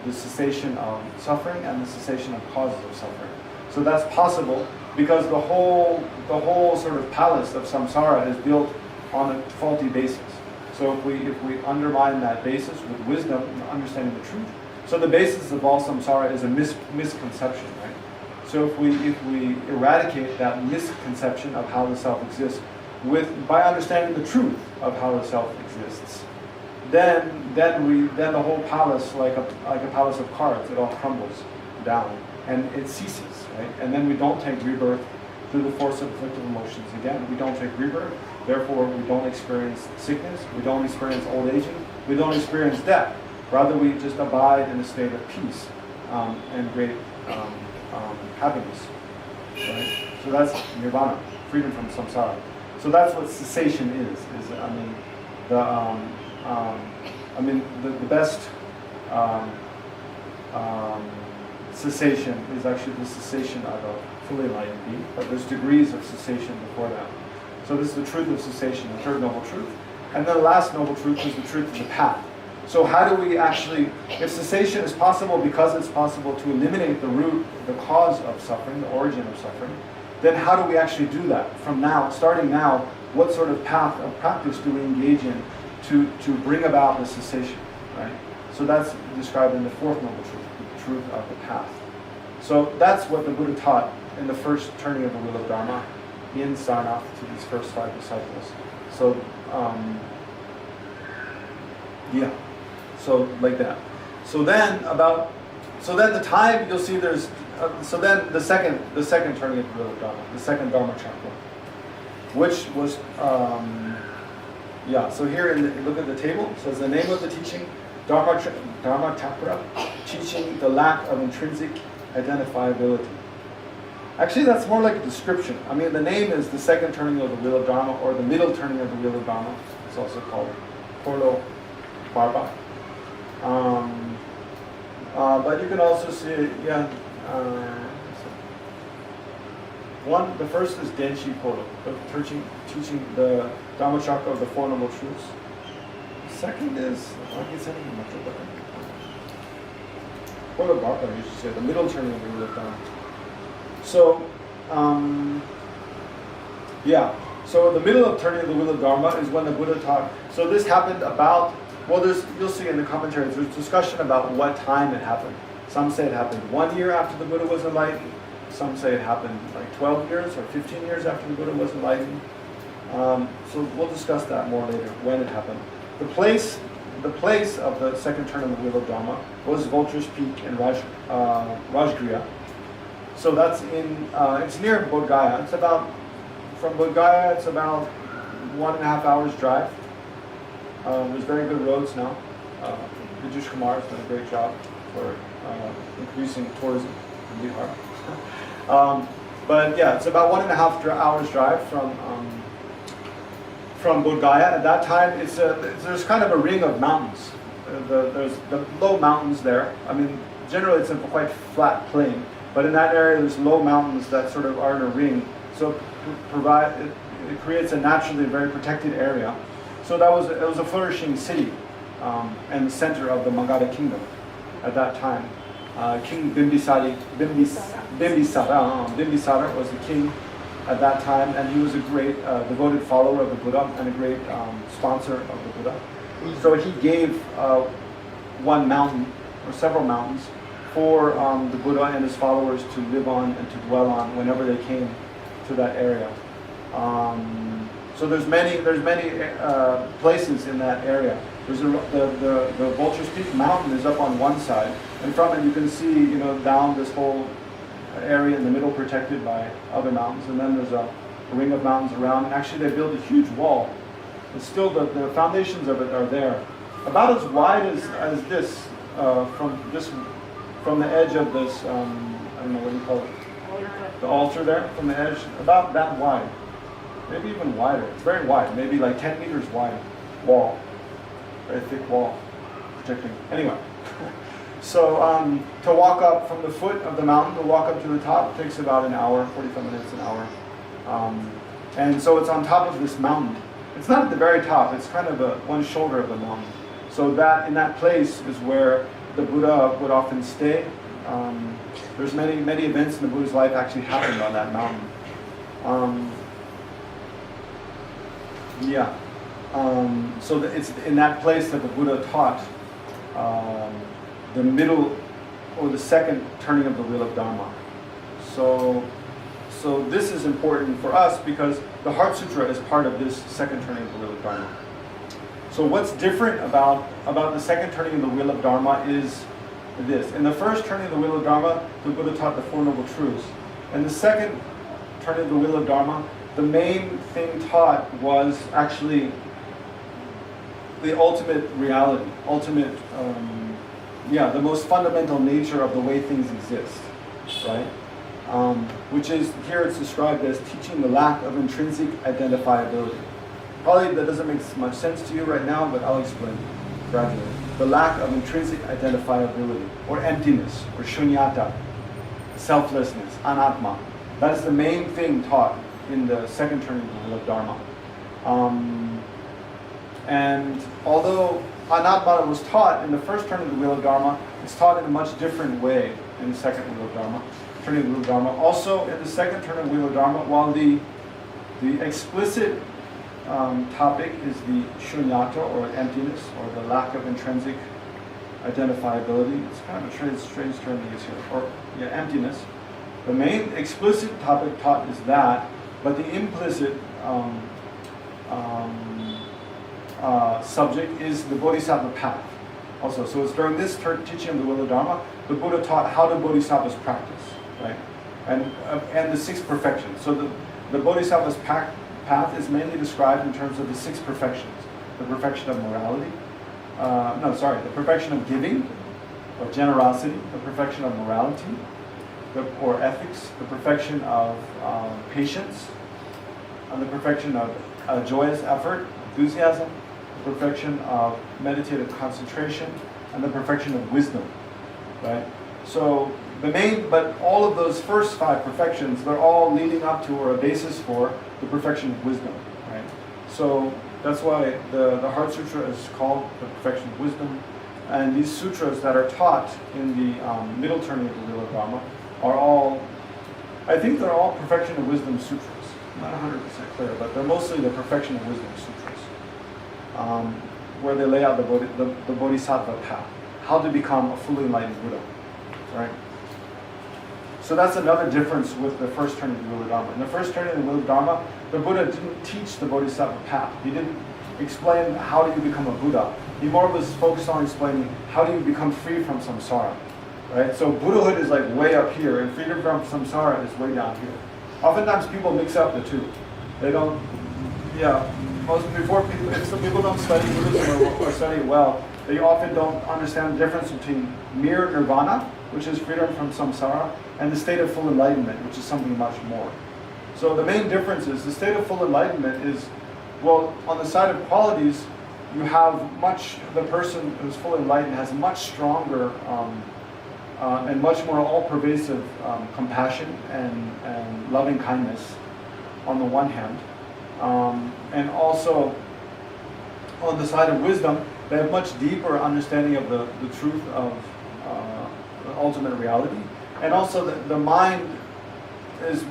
the cessation of suffering and the cessation of causes of suffering. So that's possible because the whole sort of palace of samsara is built on a faulty basis. So if we undermine that basis with wisdom and understanding the truth, so the basis of all samsara is a misconception, right? So if we eradicate that misconception of how the self exists by understanding the truth of how the self exists, then the whole palace, like a palace of cards, it all crumbles down and it ceases, right? And then we don't take rebirth through the force of afflictive emotions again. We don't take rebirth, therefore we don't experience sickness, we don't experience old aging, we don't experience death. Rather, we just abide in a state of peace and great happiness, right? So that's nirvana, freedom from samsara. So that's what cessation is the best cessation is actually the cessation of a fully enlightened being, but there's degrees of cessation before that. So this is the truth of cessation, the third noble truth. And then the last noble truth is the truth of the path. So how do we actually, if cessation is possible because it's possible to eliminate the root, the cause of suffering, the origin of suffering, then how do we actually do that? From now, starting now, what sort of path of practice do we engage in to bring about the cessation, right? So that's described in the fourth noble truth, the truth of the path. So that's what the Buddha taught in the first turning of the wheel of Dharma in Sarnath to these first 5 disciples. So, so like that. So then the time you'll see there's so then the second turning of the wheel of Dharma, the second Dharma chakra, which was so here look at the table. It says the name of the teaching, Dharma chakra, teaching the lack of intrinsic identifiability. Actually, that's more like a description. I mean, the name is the second turning of the wheel of Dharma, or the middle turning of the wheel of Dharma. It's also called Polo Barba. But you can also see, the first is Denshi Polo, teaching the Dharma chakra of the Four Noble Truths. The second is Polo Barba, you should say, the middle turning of the wheel of Dharma. So, so the middle of turning of the wheel of Dharma is when the Buddha taught. So this happened about, you'll see in the commentaries, there's discussion about what time it happened. Some say it happened 1 year after the Buddha was enlightened. Some say it happened like 12 years or 15 years after the Buddha was enlightened. So we'll discuss that more later, when it happened. The place of the second turn of the wheel of Dharma was Vulture's Peak in Rajgriha. So that's it's near Bodh Gaya. From Bodh Gaya, it's about 1.5 hours drive. There's very good roads now. Vijush Kumar has done a great job for increasing tourism in Bihar. But yeah, it's about 1.5 hours drive from Bodh Gaya. At that time, there's kind of a ring of mountains. There's the low mountains there. I mean, generally it's a quite flat plain. But in that area, there's low mountains that sort of are in a ring. So it creates a naturally very protected area. So it was a flourishing city and the center of the Magadha kingdom at that time. King Bimbisara was the king at that time, and he was a great devoted follower of the Buddha and a great sponsor of the Buddha. So he gave one mountain or several mountains for the Buddha and his followers to live on and to dwell on whenever they came to that area. So there's many places in that area. There's the Vulture's Peak mountain is up on one side, and from it you can see down this whole area in the middle protected by other mountains, and then there's a ring of mountains around. And actually they built a huge wall. It's still the foundations of it are there, about as wide as this from the edge of this, I don't know what you call it, the altar there, from the edge, about that wide, maybe even wider. It's very wide, maybe like 10 meters wide wall, very thick wall protecting. Anyway, so to walk up from the foot of the mountain, to walk up to the top takes about an hour, 45 minutes, an hour. And so it's on top of this mountain. It's not at the very top, it's kind of one shoulder of the mountain. So in that place is where the Buddha would often stay. There's many events in the Buddha's life actually happened on that mountain. So it's in that place that the Buddha taught the middle or the second turning of the wheel of Dharma. So this is important for us because the Heart Sutra is part of this second turning of the wheel of Dharma. So what's different about the second turning of the wheel of Dharma is this. In the first turning of the wheel of Dharma, the Buddha taught the Four Noble Truths. In the second turning of the wheel of Dharma, the main thing taught was actually the ultimate reality, the most fundamental nature of the way things exist, right? Which is, here it's described as teaching the lack of intrinsic identifiability. Probably that doesn't make much sense to you right now, but I'll explain gradually. The lack of intrinsic identifiability, or emptiness, or shunyata, selflessness, anatma. That is the main thing taught in the second turning of the wheel of Dharma. And although anatma was taught in the first turning of the wheel of Dharma, it's taught in a much different way in the second wheel of Dharma. Turning of the wheel of Dharma. Also, in the second turn of the wheel of Dharma, while the explicit topic is the shunyata, or emptiness, or the lack of intrinsic identifiability. It's kind of a strange term to use here. Or emptiness. The main explicit topic taught is that, but the implicit subject is the Bodhisattva path. Also, so it's during this teaching of the wheel of Dharma, the Buddha taught how do Bodhisattvas practice, right? And the six perfections. So the Bodhisattva's path is mainly described in terms of the six perfections. The perfection of morality, the perfection of giving, or generosity, the perfection of morality, or ethics, the perfection of patience, and the perfection of joyous effort, enthusiasm, the perfection of meditative concentration, and the perfection of wisdom, right? So but all of those first five perfections, they're all leading up to, or a basis for, the perfection of wisdom, right? So that's why the Heart Sutra is called the perfection of wisdom. And these sutras that are taught in the middle turning of the wheel of Dharma are all, I think they're all perfection of wisdom sutras. I'm not 100% clear, but they're mostly the perfection of wisdom sutras, where they lay out the Bodhisattva path, how to become a fully enlightened Buddha, right? So that's another difference with the first turning of the wheel of Dharma. In the first turning of the wheel of Dharma, the Buddha didn't teach the Bodhisattva path. He didn't explain how do you become a Buddha. He more was focused on explaining how do you become free from samsara, right? So Buddhahood is like way up here, and freedom from samsara is way down here. Oftentimes people mix up the two. They don't, if some people don't study Buddhism or study well, they often don't understand the difference between mere nirvana, which is freedom from samsara, and the state of full enlightenment, which is something much more. So the main difference is the state of full enlightenment is, well, on the side of qualities, you have the person who's fully enlightened has much stronger and much more all-pervasive compassion and loving kindness on the one hand. And also, on the side of wisdom, they have much deeper understanding of the truth of the ultimate reality. And also the mind there's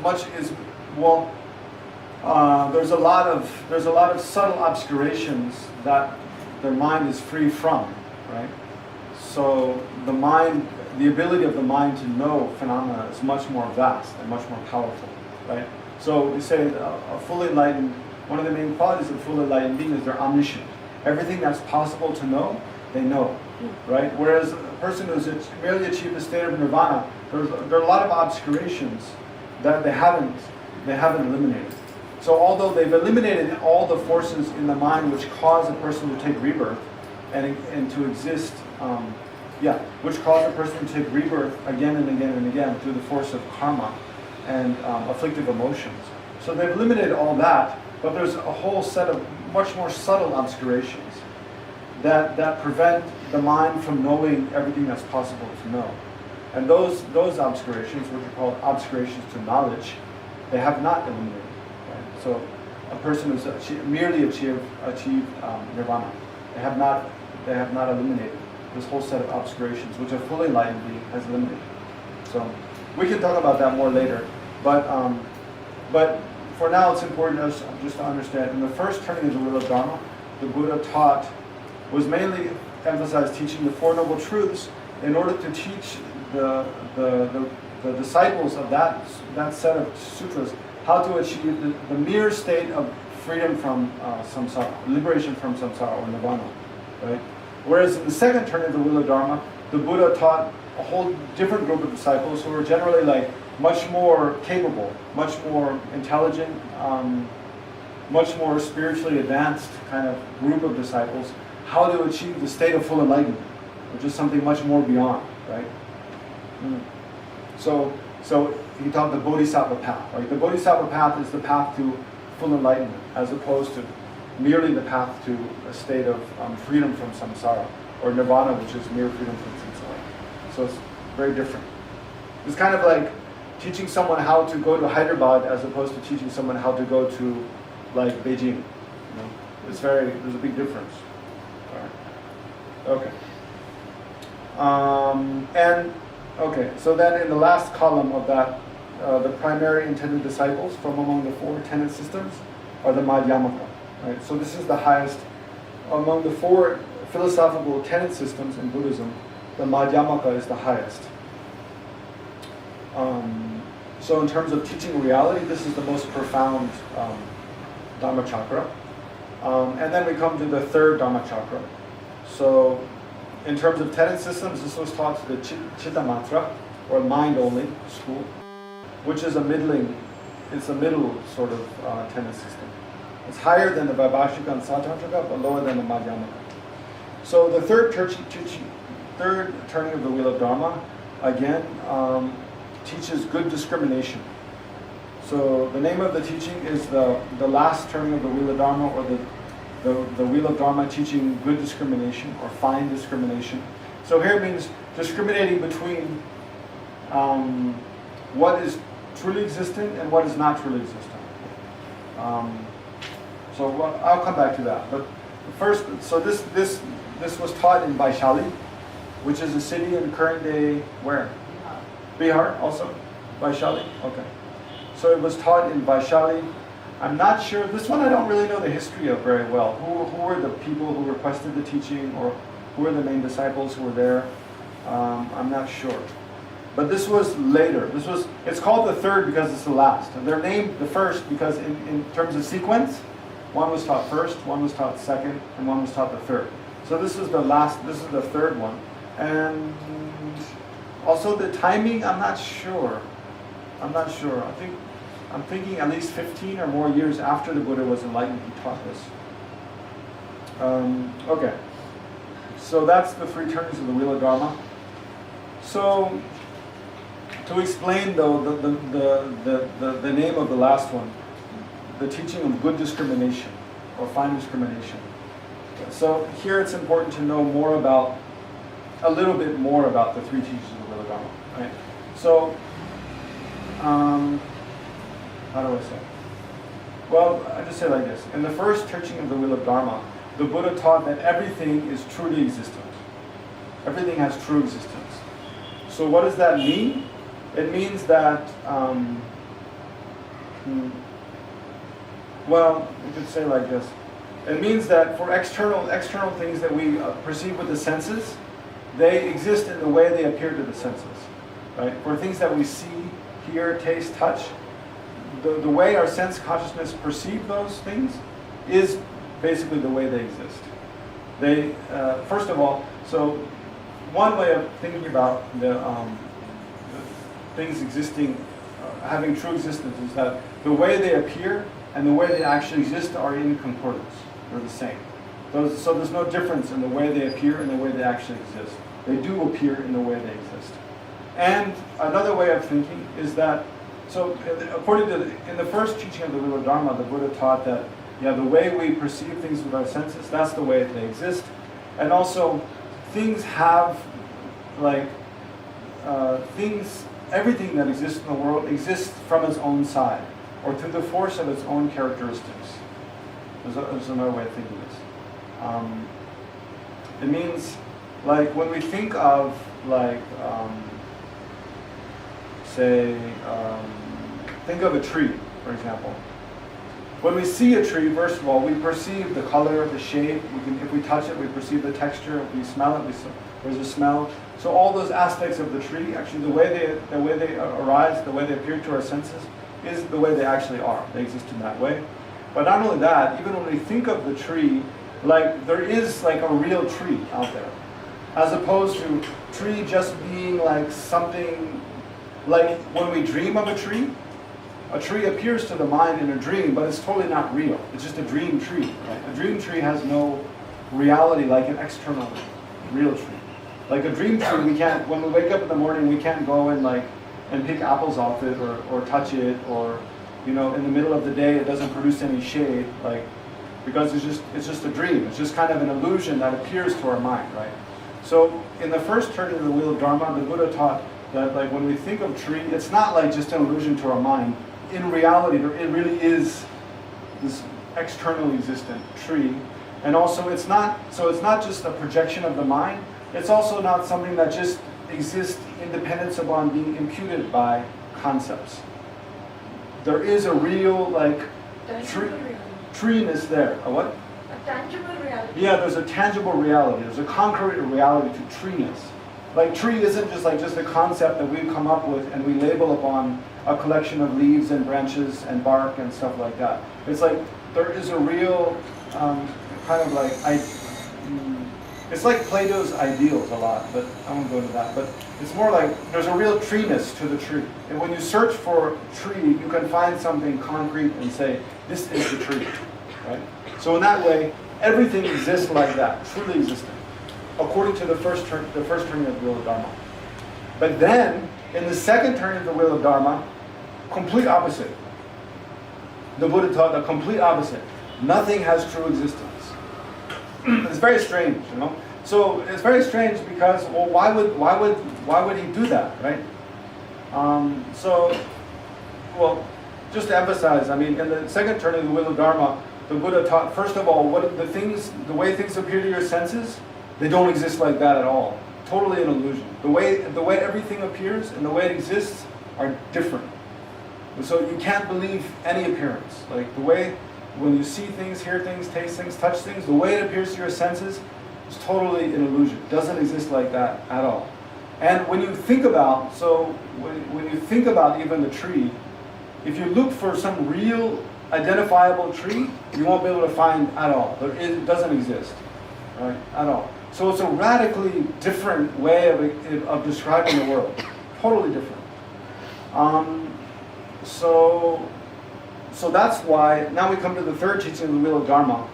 a lot of subtle obscurations that the mind is free from, right? So the ability of the mind to know phenomena is much more vast and much more powerful, right? So we say a fully enlightened, one of the main qualities of a fully enlightened being is they're omniscient. Everything that's possible to know, they know, right? Whereas a person who's merely achieved the state of nirvana, there are a lot of obscurations that they haven't eliminated. So although they've eliminated all the forces in the mind which cause a person to take rebirth and to exist, which cause a person to take rebirth again and again and again through the force of karma and afflictive emotions. So they've eliminated all that, but there's a whole set of much more subtle obscurations that prevent the mind from knowing everything that's possible to know. And those obscurations, which are called obscurations to knowledge, they have not eliminated. Right? So a person who's merely achieved nirvana, they have not eliminated this whole set of obscurations, which a fully enlightened being has eliminated. So we can talk about that more later, but for now it's important just to understand. In the first turning of the wheel of Dharma, the Buddha was mainly emphasized teaching the Four Noble Truths, in order to teach the disciples of that set of sutras how to achieve the mere state of freedom from samsara, liberation from samsara or nirvana, right? Whereas in the second turning of the wheel of Dharma, the Buddha taught a whole different group of disciples who were generally like much more capable, much more intelligent, much more spiritually advanced kind of group of disciples, how to achieve the state of full enlightenment, which is something much more beyond, right? So he taught the Bodhisattva path, right? The Bodhisattva path is the path to full enlightenment, as opposed to merely the path to a state of freedom from samsara, or nirvana, which is mere freedom from samsara. So it's very different. It's kind of like teaching someone how to go to Hyderabad as opposed to teaching someone how to go to like Beijing. You know? There's a big difference. All right. Okay. So then in the last column of that, the primary intended disciples from among the four tenet systems are the Madhyamaka. Right? So this is the highest among the four philosophical tenet systems in Buddhism. The Madhyamaka is the highest. So in terms of teaching reality, this is the most profound Dharma chakra. And then we come to the third Dharma chakra. So in terms of tenet systems, this was taught to the Chittamatra, or mind-only school, which is a middle sort of tenet system. It's higher than the Vaibhashika and Sautrantrika, but lower than the Madhyamaka. So the third turning of the wheel of Dharma, again, teaches good discrimination. So the name of the teaching is the last turning of the wheel of Dharma, or the wheel of Dharma teaching good discrimination or fine discrimination. So here it means discriminating between what is truly existent and what is not truly existent. I'll come back to that. But first, so this was taught in Vaishali, which is a city in current day where? Bihar also? Vaishali? Okay. So it was taught in Vaishali. I'm not sure, this one I don't really know the history of very well. Who were the people who requested the teaching, or who were the main disciples who were there? I'm not sure. But this was later. It's called the third because it's the last. And they're named the first because in terms of sequence, one was taught first, one was taught second, and one was taught the third. So this is the third one. And also the timing, I'm not sure. I'm thinking at least 15 or more years after the Buddha was enlightened, he taught this. Okay. So that's the three turnings of the wheel of Dharma. So to explain though the name of the last one, the teaching of good discrimination or fine discrimination. So here it's important to know a little bit more about the three teachings of the wheel of Dharma. Right? So how do I say? Well, I just say it like this. In the first teaching of the wheel of Dharma, the Buddha taught that everything is truly existent. Everything has true existence. So what does that mean? It means that, well, you could say like this. It means that for external things that we perceive with the senses, they exist in the way they appear to the senses. Right? For things that we see, hear, taste, touch, the way our sense consciousness perceive those things is basically the way they exist. They, first of all, so one way of thinking about the things existing, having true existence, is that the way they appear and the way they actually exist are in concordance. They're the same. So there's no difference in the way they appear and the way they actually exist. They do appear in the way they exist. And another way of thinking is that, so according to, in the first teaching of the wheel of Dharma, the Buddha taught that, the way we perceive things with our senses, that's the way they exist. And also, things have, everything that exists in the world exists from its own side, or through the force of its own characteristics. There's another way of thinking this. It means, when we think of, think of a tree, for example. When we see a tree, first of all, we perceive the color, the shape. If we touch it, we perceive the texture. If we smell it, there's a smell. So all those aspects of the tree, actually the way they arise, the way they appear to our senses, is the way they actually are. They exist in that way. But not only that, even when we think of the tree, like there is like a real tree out there, as opposed to tree just being like something, like when we dream of a tree appears to the mind in a dream, but it's totally not real. It's just a dream tree. Right? A dream tree has no reality like an external real tree. Like a dream tree, we can't, when we wake up in the morning, we can't go and pick apples off it or touch it, or in the middle of the day it doesn't produce any shade, like, because it's just a dream. It's just kind of an illusion that appears to our mind, right? So in the first turning of the wheel of Dharma, the Buddha taught that like when we think of tree, it's not like just an illusion to our mind. In reality, it really is this externally existent tree. And also it's not just a projection of the mind, it's also not something that just exists independent upon being imputed by concepts. There is a real like treeness there. A what?
A tangible reality.
Yeah, there's a tangible reality. There's a concrete reality to treeness. Like tree isn't just a concept that we come up with and we label upon a collection of leaves and branches and bark and stuff like that. It's like there is a real kind of like it's like Plato's ideals a lot, but I won't go into that. But it's more like there's a real treeness to the tree. And when you search for tree, you can find something concrete and say, this is the tree. Right? So in that way, everything exists like that, truly existing, according to the first turning of the wheel of Dharma. But then, in the second turning of the wheel of Dharma, complete opposite. The Buddha taught the complete opposite. Nothing has true existence. It's very strange, So it's very strange because, well, why would he do that, right? Just to emphasize, in the second turning of the wheel of Dharma, the Buddha taught, first of all, the way things appear to your senses, they don't exist like that at all. Totally an illusion. The way everything appears and the way it exists are different. So you can't believe any appearance. Like the way when you see things, hear things, taste things, touch things, the way it appears to your senses is totally an illusion. It doesn't exist like that at all. And when you think about, when you think about even the tree, if you look for some real identifiable tree, you won't be able to find at all. It doesn't exist, right? At all. So it's a radically different way of describing the world. Totally different. So that's why, now we come to the third teaching of the wheel of Dharma.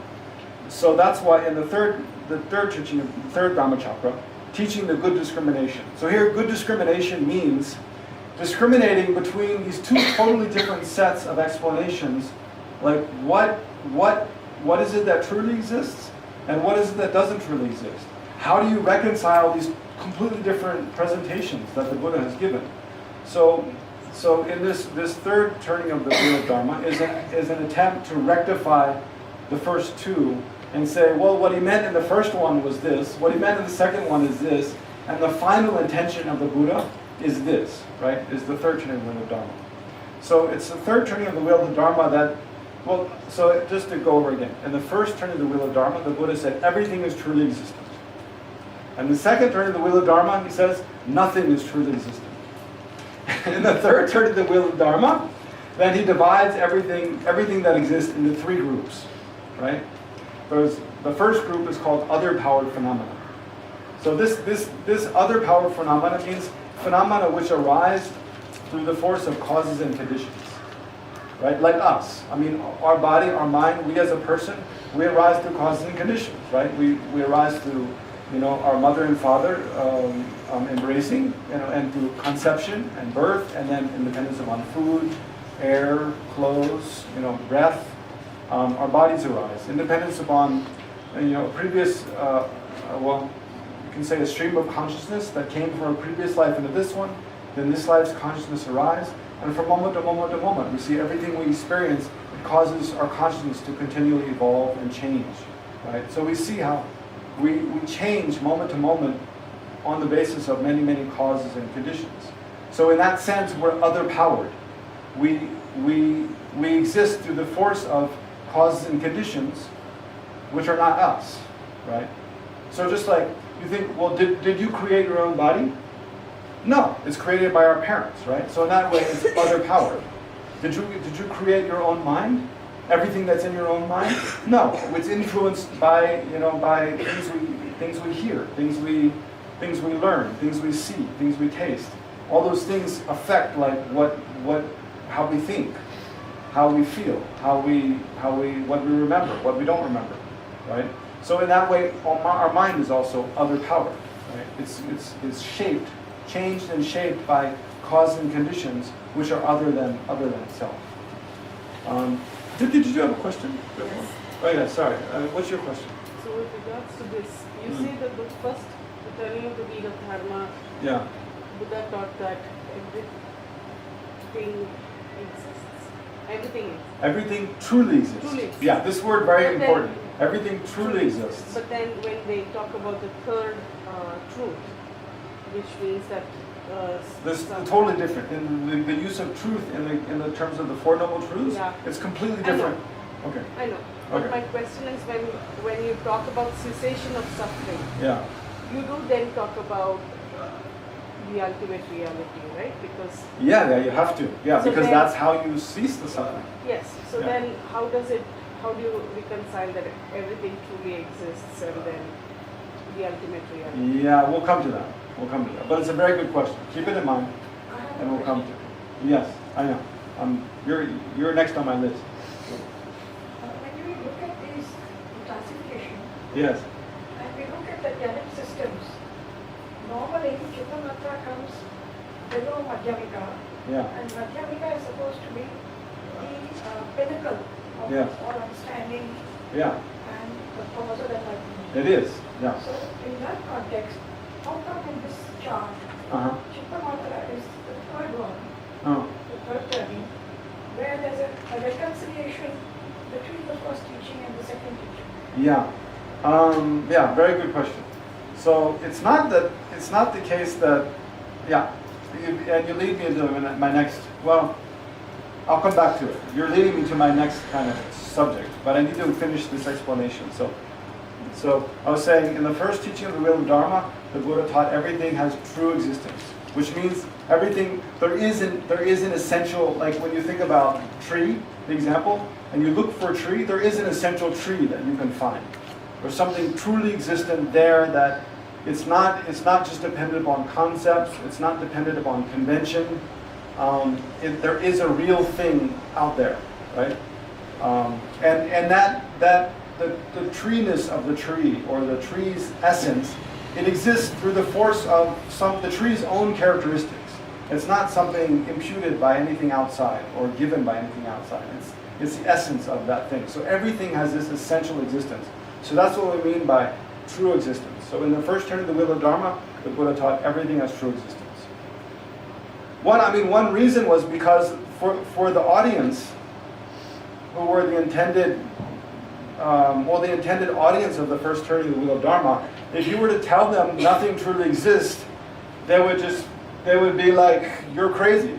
So that's why in the third teaching of the third Dhamma chakra, teaching the good discrimination. So here good discrimination means discriminating between these two totally different sets of explanations, like what is it that truly exists and what is it that doesn't truly exist? How do you reconcile these completely different presentations that the Buddha has given? So in this third turning of the wheel of Dharma is an attempt to rectify the first two and say, well, what he meant in the first one was this, what he meant in the second one is this, and the final intention of the Buddha is this, right? Is the third turning of the wheel of Dharma. So it's the third turning of the wheel of Dharma that, well, so just to go over again. In the first turning of the wheel of Dharma, the Buddha said everything is truly existent. And the second turning of the wheel of Dharma, he says nothing is truly existent. In the third turn of the wheel of Dharma, then he divides everything that exists into three groups, right? The first group is called other-powered phenomena. So this other-powered phenomena means phenomena which arise through the force of causes and conditions, right? Like us. Our body, our mind, we as a person, we arise through causes and conditions, right? We arise through our mother and father embracing, and through conception and birth, and then independence upon food, air, clothes, breath. Our bodies arise. Independence upon, previous, you can say a stream of consciousness that came from a previous life into this one. Then this life's consciousness arise, and from moment to moment to moment, we see everything we experience. It causes our consciousness to continually evolve and change, right? So we see how we change moment to moment on the basis of many, many causes and conditions. So in that sense, we're other-powered. We exist through the force of causes and conditions, which are not us, right? So just like You think, well, did you create your own body? No, it's created by our parents, right? So in that way, it's other power. Did you create your own mind? Everything that's in your own mind? No, it's influenced by by things we hear, things we learn, things we see, things we taste. All those things affect like how we think, how we feel, what we remember, what we don't remember, right? So in that way, our mind is also other power, right? It's shaped, changed and shaped by cause and conditions which are other than self. Did you have a question?
Yes.
Oh yeah, sorry. What's your question?
So with regards to this, you say that the first, the turning of the wheel of Dharma,
Yeah.
Buddha taught that everything exists. Everything is.
Everything truly exists.
Truly exists.
Yeah, this word very
But then-
important. Everything truly exists.
But then when they talk about the third truth, which means that
This is
some-
totally different. In the use of truth in the terms of the Four Noble Truths,
Yeah.
it's completely
I know.
different. Okay.
I know. But
Okay.
my question is when you talk about cessation of suffering,
Yeah.
you do then talk about the ultimate reality, right? Because
Yeah, you have to. Yeah,
So
because
then-
that's how you cease the suffering.
yes, so
Yeah.
then how do you reconcile that everything truly exists and then the ultimate reality?
Yeah, we'll come to that. But it's a very good question. Keep it in mind,
I have
and
a
we'll come to
question.
it. Yes, I know. You're next on my list.
When we look at these classification
Yes.
and we look at the canon systems, normally Chittamatra comes below Madhyamika,
Yeah.
and Madhyamika is supposed to be the pinnacle of
Yeah.
all understanding
Yeah.
and the causal enlightenment.
It is. Yeah.
So in that context, how come in this chart,
Uh-huh.
Chittamatra is the third one,
Oh.
the third turning, where there's a reconciliation between the first teaching and the second teaching?
Yeah. Yeah, very good question. So it's not the case that, yeah, and you lead me into my next, well, I'll come back to it. You're leading me to my next kind of subject, but I need to finish this explanation. So I was saying, in the first teaching of the Wheel of Dharma, the Buddha taught everything has true existence, which means everything, there is an essential, like when you think about tree, the example, and you look for a tree, there is an essential tree that you can find. There's something truly existent there that it's not just dependent upon concepts, it's not dependent upon convention. There is a real thing out there, right? And the treeness of the tree, or the tree's essence, it exists through the force of the tree's own characteristics. It's not something imputed by anything outside or given by anything outside. It's the essence of that thing. So everything has this essential existence. So that's what we mean by true existence. So in the first turn of the Wheel of Dharma, the Buddha taught everything has true existence. One reason was because for the audience, who were the intended audience of the first turning of the Wheel of Dharma, if you were to tell them nothing truly exists, they would be like, you're crazy.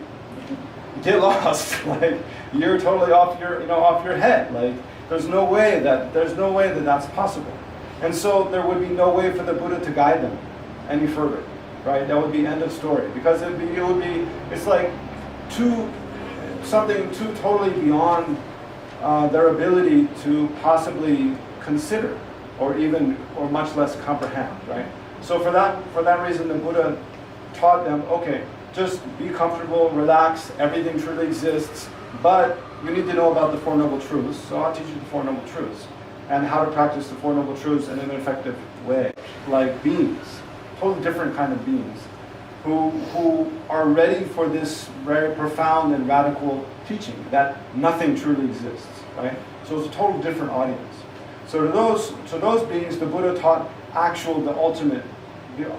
Get lost. Like, you're totally off your head. Like, there's no way that that's possible. And so there would be no way for the Buddha to guide them any further. Right? That would be end of story. Because it's like something too totally beyond their ability to possibly consider or much less comprehend, right? So for that reason, the Buddha taught them, okay, just be comfortable, relax, everything truly exists, but you need to know about the Four Noble Truths, so I'll teach you the Four Noble Truths and how to practice the Four Noble Truths in an effective way, like beings, totally different kind of beings, who are ready for this very profound and radical teaching that nothing truly exists, right? So it's a totally different audience. So to those beings, the Buddha taught the ultimate,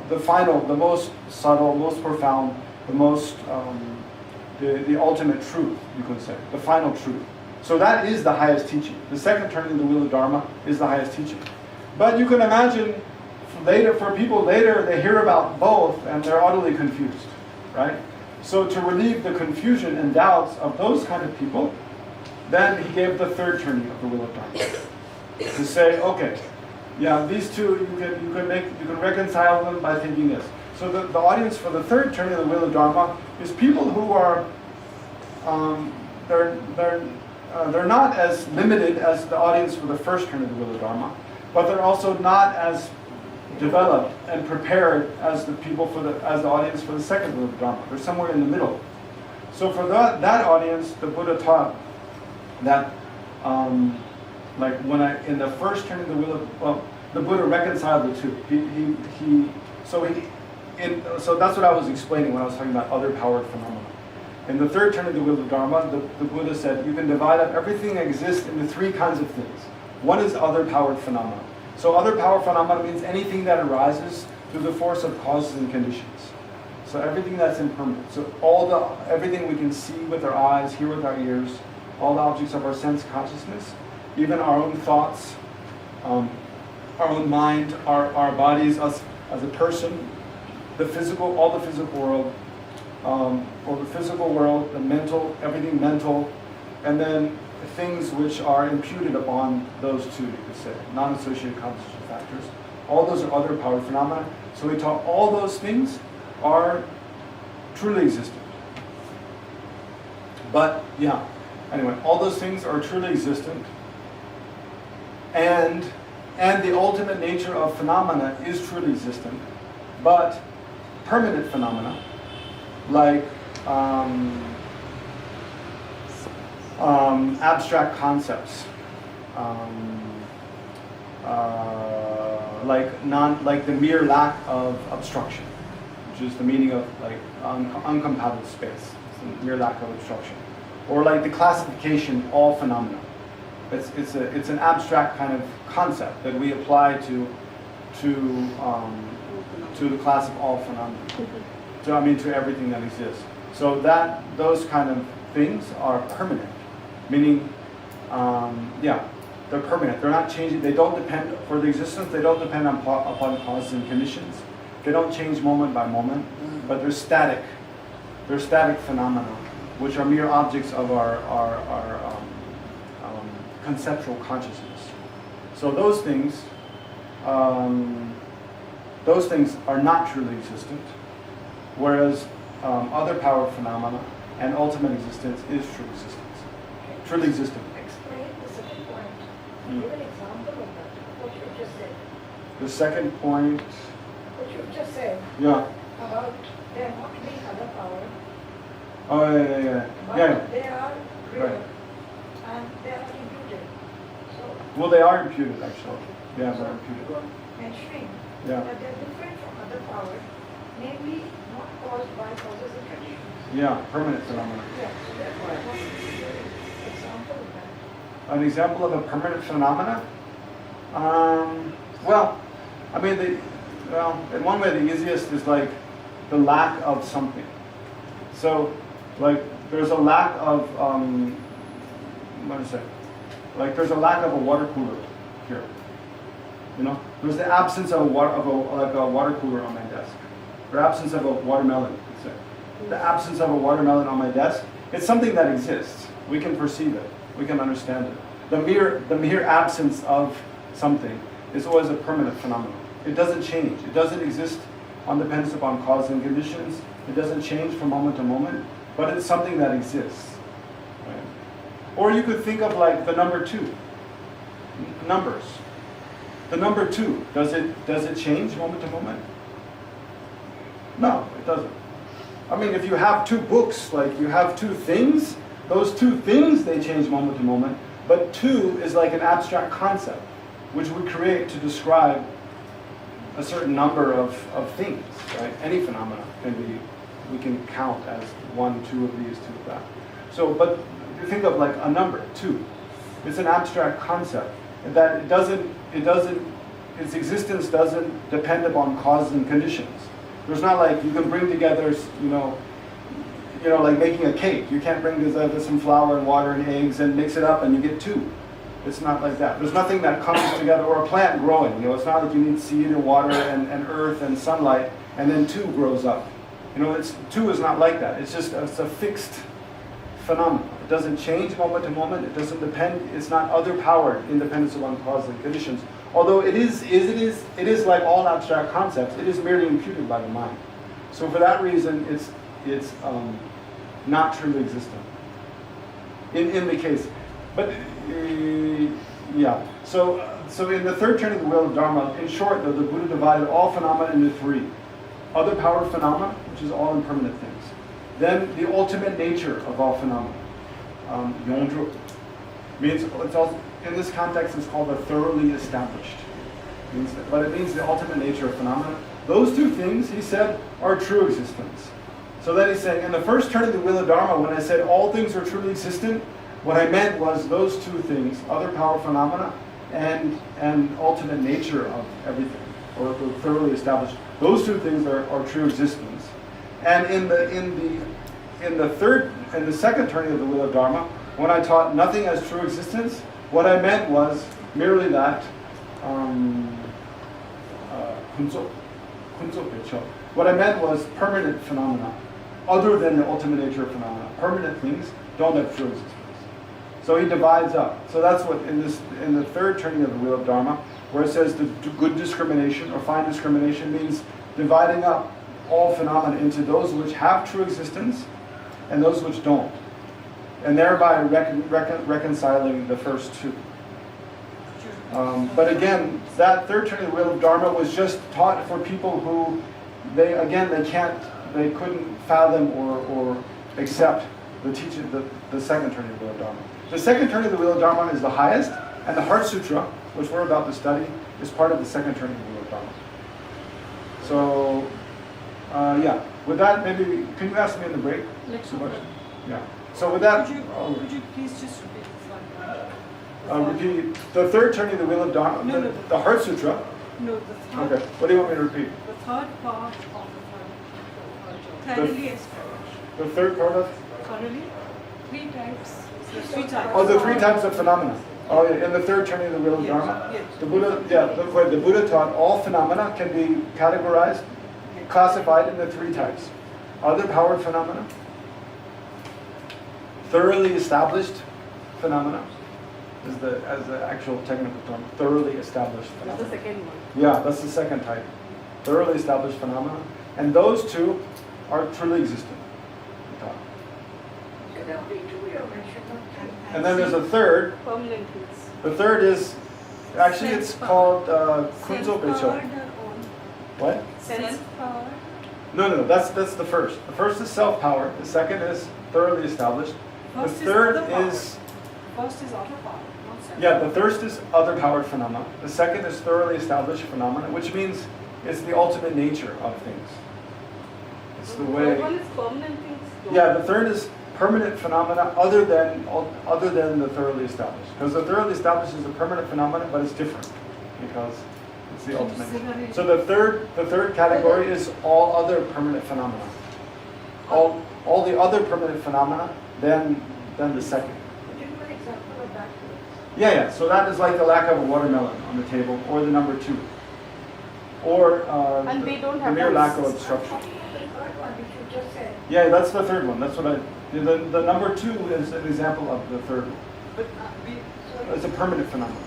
the final, the most subtle, most profound, the ultimate truth, you could say, the final truth. So that is the highest teaching. The second turning of the Wheel of Dharma is the highest teaching. But you can imagine for people later, they hear about both and they're utterly confused, right? So to relieve the confusion and doubts of those kind of people, then he gave the third turning of the Wheel of Dharma. To say, okay, Yeah, these two you can reconcile them by thinking this. So the audience for the third turning of the wheel of Dharma is people who are they're not as limited as the audience for the first turn of the wheel of Dharma, but they're also not as developed and prepared as the people as the audience for the second wheel of Dharma. They're somewhere in the middle. So for that audience, the Buddha taught that, like in the first turn of the wheel of, the Buddha reconciled the two. So that's what I was explaining when I was talking about other powered phenomena. In the third turn of the wheel of Dharma, the Buddha said you can divide up everything that exists into three kinds of things. One is other powered phenomena. So other powered phenomena means anything that arises through the force of causes and conditions. So everything that's impermanent. So everything we can see with our eyes, hear with our ears, all the objects of our sense consciousness, even our own thoughts, our own mind, our bodies, us as a person, all the physical world, or the physical world, the mental, everything mental, and then things which are imputed upon those two, you could say, non-associated constitutive factors. All those are other powered phenomena. So we taught all those things are truly existent. But yeah, anyway, all those things are truly existent, and the ultimate nature of phenomena is truly existent, but permanent phenomena, like abstract concepts, like the mere lack of obstruction, which is the meaning of like uncompacted space. It's the mere lack of obstruction, or like the classification all phenomena. It's an abstract kind of concept that we apply to the class of all phenomena. To everything that exists. So those kind of things are permanent, meaning, they're permanent. They're not changing. They don't depend for the existence. They don't depend upon causes and conditions. They don't change moment by moment, but they're static. They're static phenomena, which are mere objects of our conceptual consciousness. So those things are not truly existent. Whereas other powered phenomena and ultimate existence is true existence. Truly existent.
Explain the second point. Give an example of that, what you just said.
The second point.
What you just said.
Yeah.
About there not being other power.
Oh yeah.
But
Yeah.
they are real.
Right.
And they are imputed. So.
Well, they are imputed actually. Yeah,
So
they're imputed.
you are mentioning
Yeah.
that they're different from other power, namely not caused by causes and conditions.
Yeah, permanent phenomena.
Yeah, so therefore I want to give an example of that.
An example of a permanent phenomena? In one way the easiest is like the lack of something. So, like there's a lack of, there's a lack of a water cooler here. There's the absence of a water cooler on my desk. Or absence of a watermelon, you could say. The absence of a watermelon on my desk, it's something that exists. We can perceive it. We can understand it. The mere absence of something is always a permanent phenomenon. It doesn't change. It doesn't exist on dependence upon cause and conditions. It doesn't change from moment to moment, but it's something that exists. Right? Or you could think of like the number 2. Numbers. The number 2, does it change moment to moment? No, it doesn't. I mean, if you have 2 books, like you have 2 things, those 2 things, they change moment to moment, but 2 is like an abstract concept, which we create to describe a certain number of things, right? Any phenomena we can count as 1, 2 of these, 2 of that. So, but you think of like a number, 2. It's an abstract concept that its existence doesn't depend upon causes and conditions. There's not like you can bring together, like making a cake. You can't bring together some flour and water and eggs and mix it up and you get 2. It's not like that. There's nothing that comes together, or a plant growing. It's not like you need seed and water and earth and sunlight and then 2 grows up. 2 is not like that. It's a fixed phenomenon. It doesn't change moment to moment. It doesn't depend. It's not other powered independence upon cause and conditions.
Although it is like all abstract concepts, it is merely imputed by the mind. So for that reason, it's not truly existent in the case. But yeah. So in the third turning of the wheel of Dharma, in short, though, the Buddha divided all phenomena into three: other power phenomena, which is all impermanent things; then the ultimate nature of all phenomena, yongzhu, means it's also, in this context, it's called a thoroughly established. But it means the ultimate nature of phenomena. Those two things, he said, are true existence. So then he's saying, in the first turn of the wheel of Dharma, when I said all things are truly existent, what I meant was those two things, other power phenomena and ultimate nature of everything, or thoroughly established. Those two things are true existence. And in the second turning of the wheel of Dharma, when I taught nothing as true existence, what I meant was merely that what I meant was permanent phenomena, other than the ultimate nature of phenomena. Permanent things don't have true existence. So he divides up. So that's what in the third turning of the wheel of Dharma, where it says the good discrimination or fine discrimination means dividing up all phenomena into those which have true existence and those which don't, and thereby reconciling the first two. But again, that third turning of the wheel of Dharma was just taught for people who they couldn't fathom or accept the teaching, the second turning of the wheel of Dharma. The second turning of the wheel of Dharma is the highest, and the Heart Sutra, which we're about to study, is part of the second turning of the wheel of Dharma. So, yeah. With that, maybe can you ask me in the break?
Next
question. Yeah. So with that,
Could you please just repeat this one?
repeat the third turning of the wheel of Dharma,
No.
the Heart Sutra.
No, the third.
Okay. What do you want me to repeat?
The third part of the third. Thoroughly established.
The third part of?
Thoroughly. Three types. The three types.
Oh, the three types of phenomena. Oh, yeah. In the third turning of the wheel of
Yes,
Dharma,
yes.
the Buddha, the Buddha taught all phenomena can be categorized, classified into three types: other powered phenomena, thoroughly established phenomena, as the actual technical term, thoroughly established
That's the
phenomena.
second one.
Yeah, that's the second type, thoroughly established phenomena, and those two are truly existent.
So there will be two you mentioned, not three.
And then there's a third.
Permanent things.
The third is, actually it's called Kunzo Becho.
Self-powered or own?
What?
Self-powered.
No, that's the first. The first is self-powered. The second is thoroughly established. The
First is
third
other power.
is,
First is auto power, not self.
yeah, the first is other powered phenomena. The second is thoroughly established phenomena, which means it's the ultimate nature of things. It's the
Third
way.
one is permanent things.
Yeah, the third is permanent phenomena other than the thoroughly established. Because the thoroughly established is a permanent phenomenon, but it's different because it's the ultimate. So the third category is all other permanent phenomena. All the other permanent phenomena, then the second.
Could you give an example of that?
Yeah. So that is like the lack of a watermelon on the table, or the number two, or
And they don't
the
have
mere
those-
lack of obstruction.
The third one, which you just said,
Yeah, that's the third one. That's what the number two is an example of the third one.
But we,
It's a permanent phenomenon.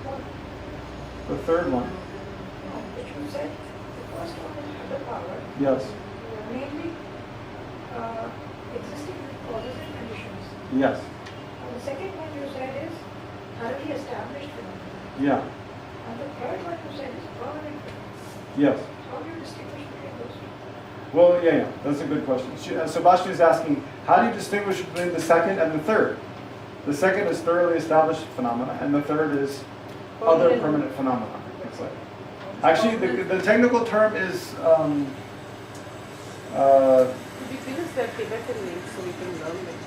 what,
The third one,
which you said, the first one is other power,
yes,
mainly existing causes and conditions.
yes,
And the second one you said is thoroughly established phenomena.
yeah,
And the third one you said is permanent phenomena.
yes.
How do you distinguish between those two?
Well, yeah, that's a good question. Sebastian is asking, how do you distinguish between the second and the third? The second is thoroughly established phenomena, and the third is other permanent phenomena. It's like, actually, the technical term is
Could you give us the Tibetan name so we can learn it?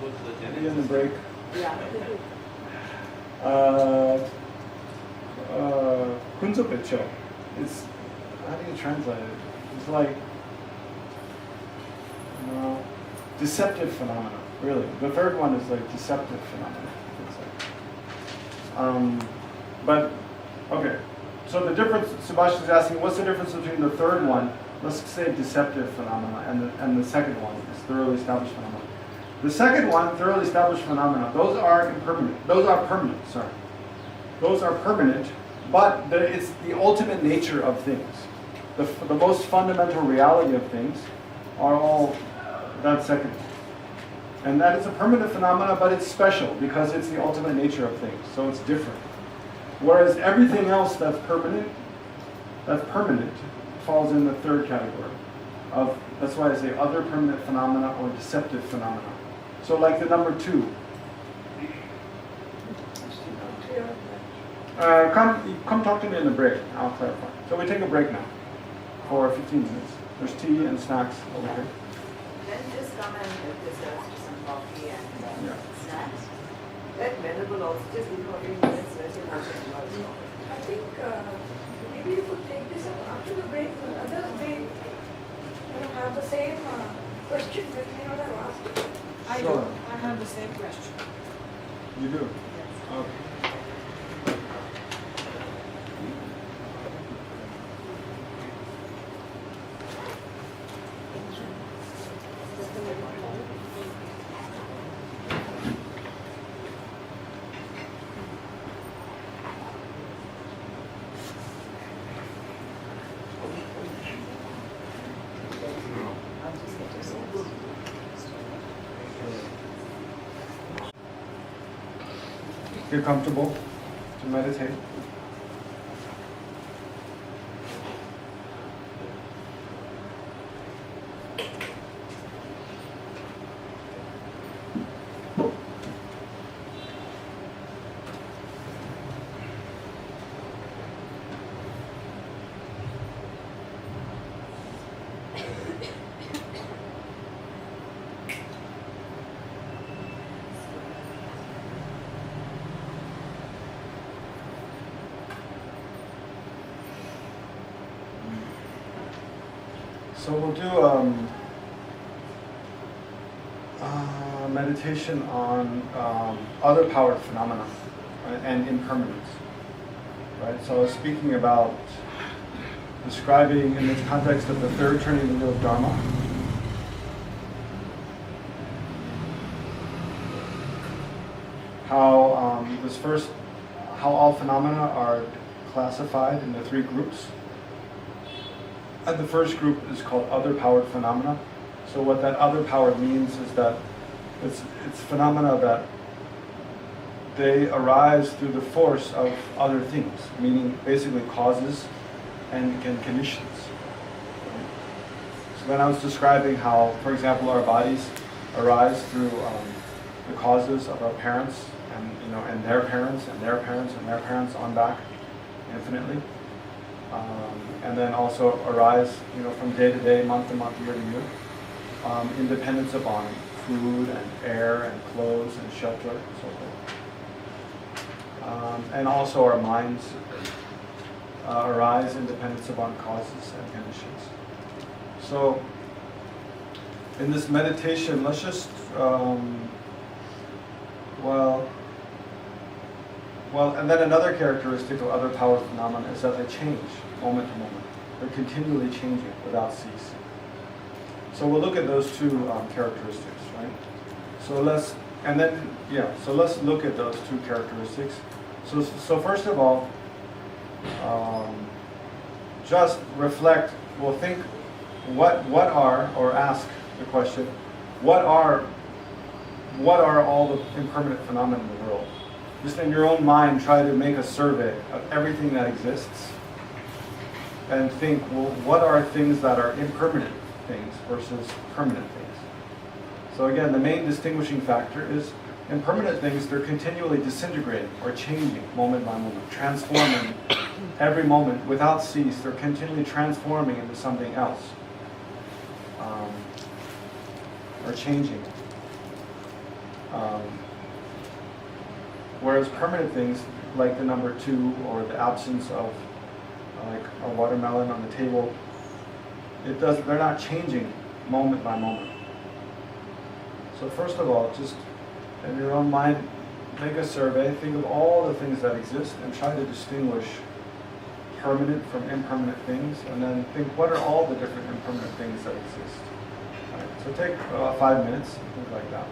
Go to the
maybe in the break.
Yeah.
Kunzo Becho. It's, how do you translate it? It's like deceptive phenomena, really. The third one is like deceptive phenomena. It's like, but, okay. So the difference, Sebastian's asking, what's the difference between the third one, let's say deceptive phenomena, and the second one, is thoroughly established phenomena. The second one, thoroughly established phenomena, those are impermanent. Those are permanent, sorry. those are permanent, but it's the ultimate nature of things. The most fundamental reality of things are all that second. And that is a permanent phenomena, but it's special because it's the ultimate nature of things, so it's different. Whereas everything else that's permanent, falls in the third category. That's why I say other permanent phenomena or deceptive phenomena. So like the number 2. Come talk to me in the break. I'll clarify. So we take a break now for 15 minutes. There's tea and snacks over here.
Then just come and help yourselves to some coffee and snacks. That venerable also just give 15 minutes, let him also enjoy his coffee.
I think maybe you could take this up after the break. Others may have the same question that may not have asked it.
I
Sure.
do. I have the same question.
You do?
Yes.
Okay. You're comfortable to meditate? So we'll do meditation on other powered phenomena, right, and impermanence. Right? So I was speaking about describing in this context of the third turning wheel of Dharma. How all phenomena are classified into 3 groups. And the first group is called other powered phenomena. So what that other powered means is that it's phenomena that they arise through the force of other things, meaning basically causes and conditions. So then I was describing how, for example, our bodies arise through the causes of our parents and their parents and their parents and their parents on back infinitely. And then also arise, from day to day, month to month, year to year, independence upon food and air and clothes and shelter and so forth. And also our minds arise independence upon causes and conditions. So in this meditation, let's just, and then another characteristic of other power phenomena is that they change moment to moment. They're continually changing without cease. So we'll look at those 2 characteristics, right? So let's look at those 2 characteristics. So first of all, just reflect. We'll think or ask the question, what are all the impermanent phenomena in the world? Just in your own mind, try to make a survey of everything that exists and think, well, what are things that are impermanent things versus permanent things? So again, the main distinguishing factor is impermanent things, they're continually disintegrating or changing moment by moment, transforming every moment without cease. They're continually transforming into something else or changing. Whereas permanent things, like the number 2 or the absence of like a watermelon on the table, they're not changing moment by moment. So first of all, just in your own mind, make a survey, think of all the things that exist and try to distinguish permanent from impermanent things, and then think what are all the different impermanent things that exist. Right. So take 5 minutes, think like that.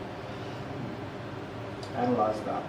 Analyze that.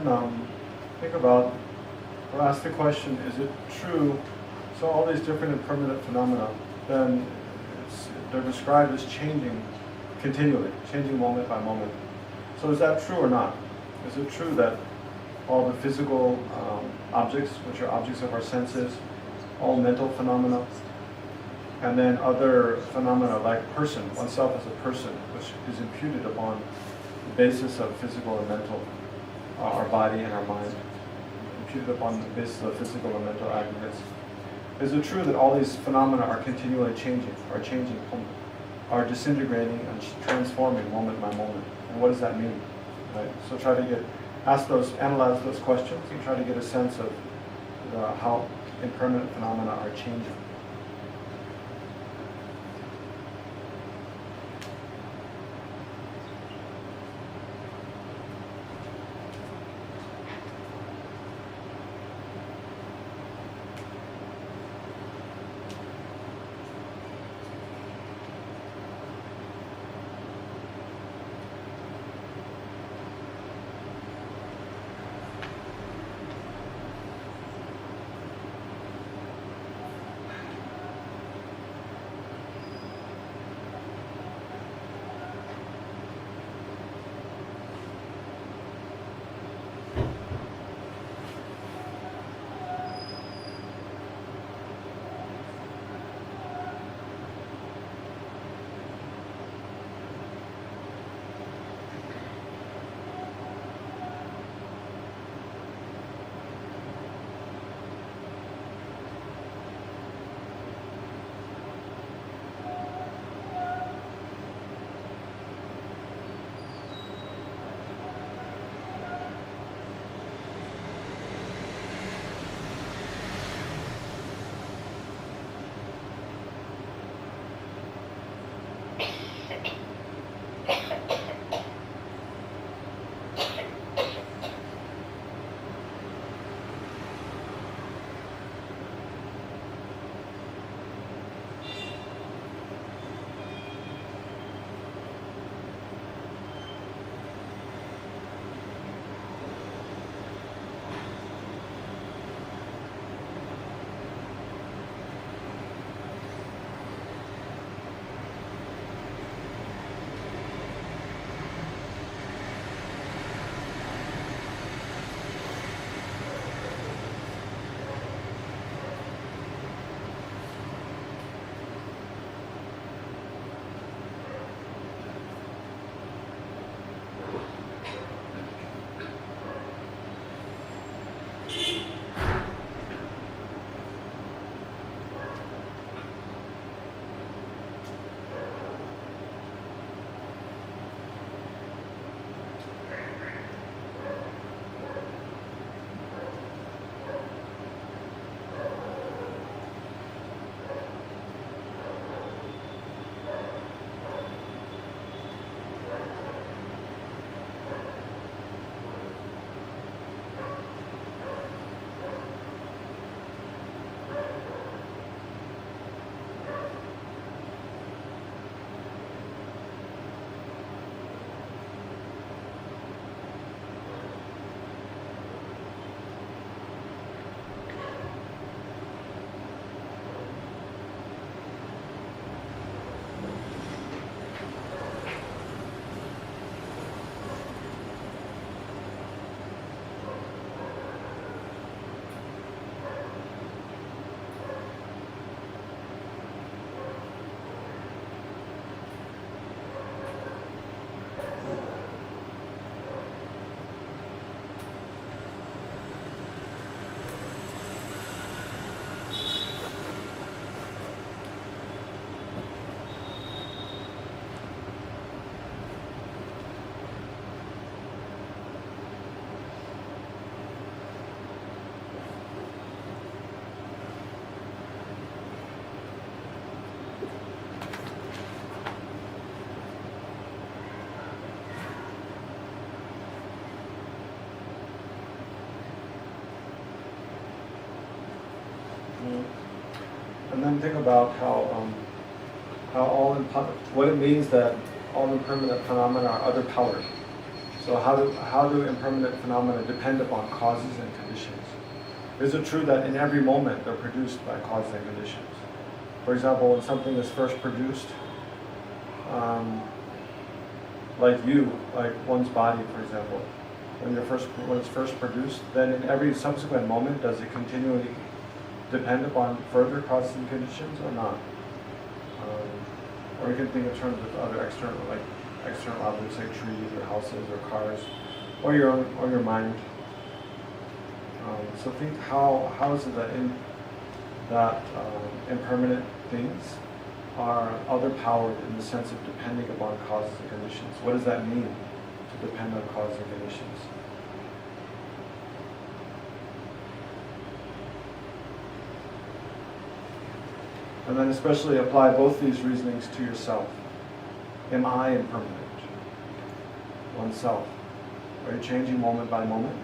then think about, or ask the question, is it true? So all these different impermanent phenomena, then they're described as changing continually, changing moment by moment. So is that true or not? Is it true that all the physical objects, which are objects of our senses, all mental phenomena, and then other phenomena like person, oneself as a person, which is imputed upon the basis of physical and mental, our body and our mind, imputed upon the basis of physical and mental aggregates. Is it true that all these phenomena are continually changing, are disintegrating and transforming moment by moment? And what does that mean? Right? So try to analyze those questions and try to get a sense of how impermanent phenomena are changing. And then think about how what it means that all impermanent phenomena are other powers. So how do impermanent phenomena depend upon causes and conditions? Is it true that in every moment they're produced by causes and conditions? For example, when something is first produced, like one's body, for example, when it's first produced, then in every subsequent moment, does it continually depend upon further causes and conditions or not? Or you can think in terms of other external objects like trees or houses or cars, or your mind. So think how is it that impermanent things are other-powered in the sense of depending upon causes and conditions? What does that mean to depend on causes and conditions? And then especially apply both these reasonings to yourself. Am I impermanent? Oneself. Are you changing moment by moment?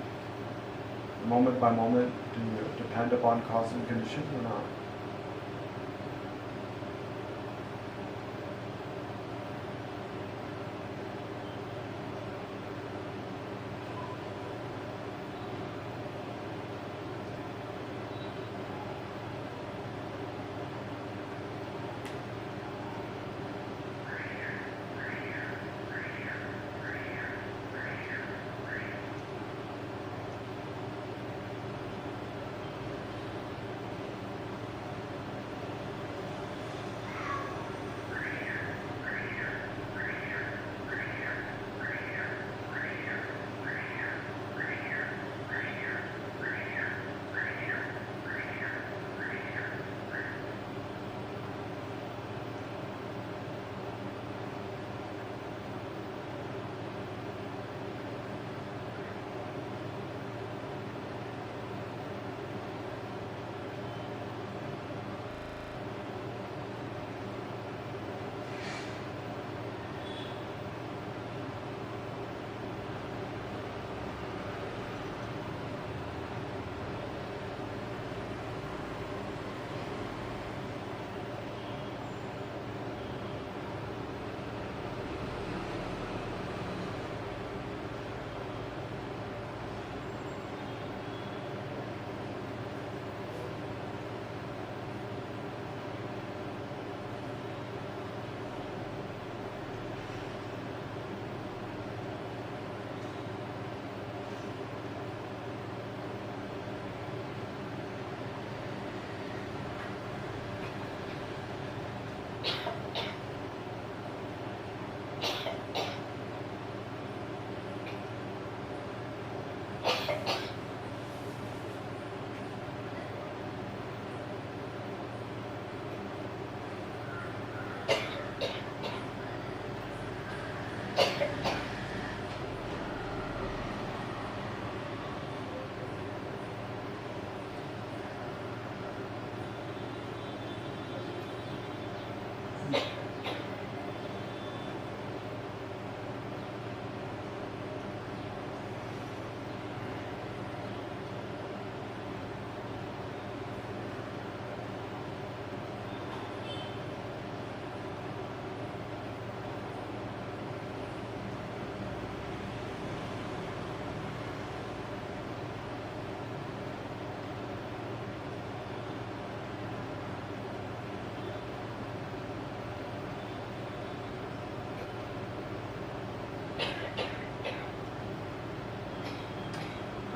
Moment by moment, do you depend upon causes and conditions or not?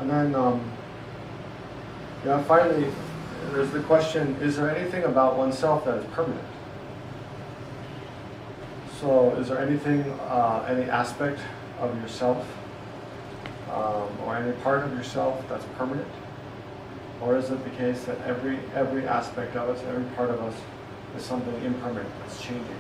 And then, finally, there's the question, is there anything about oneself that is permanent? So is there anything, any aspect of yourself, or any part of yourself that's permanent? Or is it the case that every aspect of us, every part of us is something impermanent, that's changing?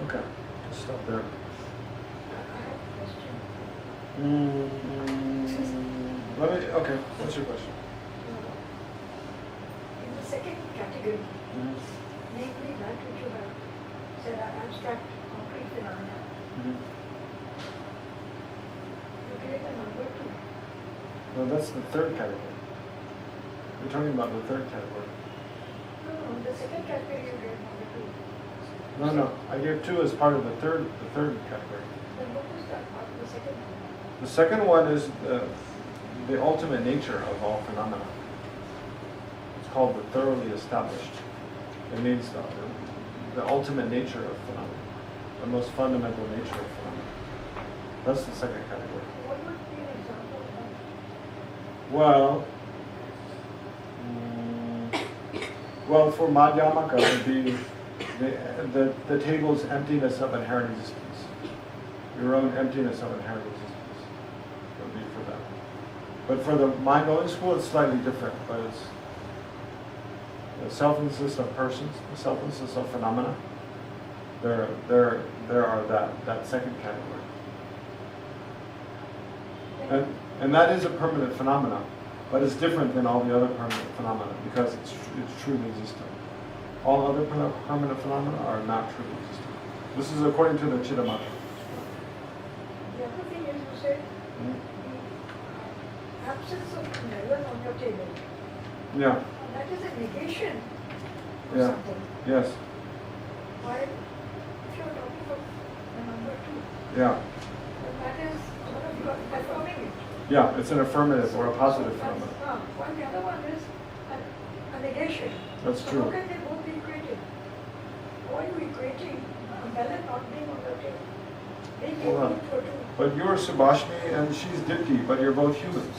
Okay, let's stop there.
I have a question.
Okay, what's your question?
In the second category, namely that which you have said are abstract concrete phenomena, you gave a number 2.
No, that's the third category. We're talking about the third category.
No, the second category you gave number 2.
No, I gave 2 as part of the third category.
Then what is that part of the second one?
The second one is the ultimate nature of all phenomena. It's called the thoroughly established. It means the ultimate nature of phenomena, the most fundamental nature of phenomena. That's the second category.
What would be an example of that?
Well, for Madhyamaka, it would be the table's emptiness of inherent existence. Your own emptiness of inherent existence would be for that. But for the mind-blowing school, it's slightly different. But it's the self-insist of persons, the self-insist of phenomena. There are that second category, and that is a permanent phenomenon. But it's different than all the other permanent phenomena because it's truly existent. All other permanent phenomena are not truly existent. This is according to the Chittamatra.
The other thing is you said the absence of melon on your table.
Yeah.
That is a negation of
Yeah.
something.
Yes.
While if you're talking about the number 2,
Yeah.
then that is sort of you are affirming it.
Yeah. It's an affirmative or a positive phenomenon.
While the other one is a negation.
That's
So
true.
how can they both be equated? Why are you equating a melon not being on your table? Being
Hold on.
equal to a 2.
But you're Subhashmi and she's Dipti, but you're both humans.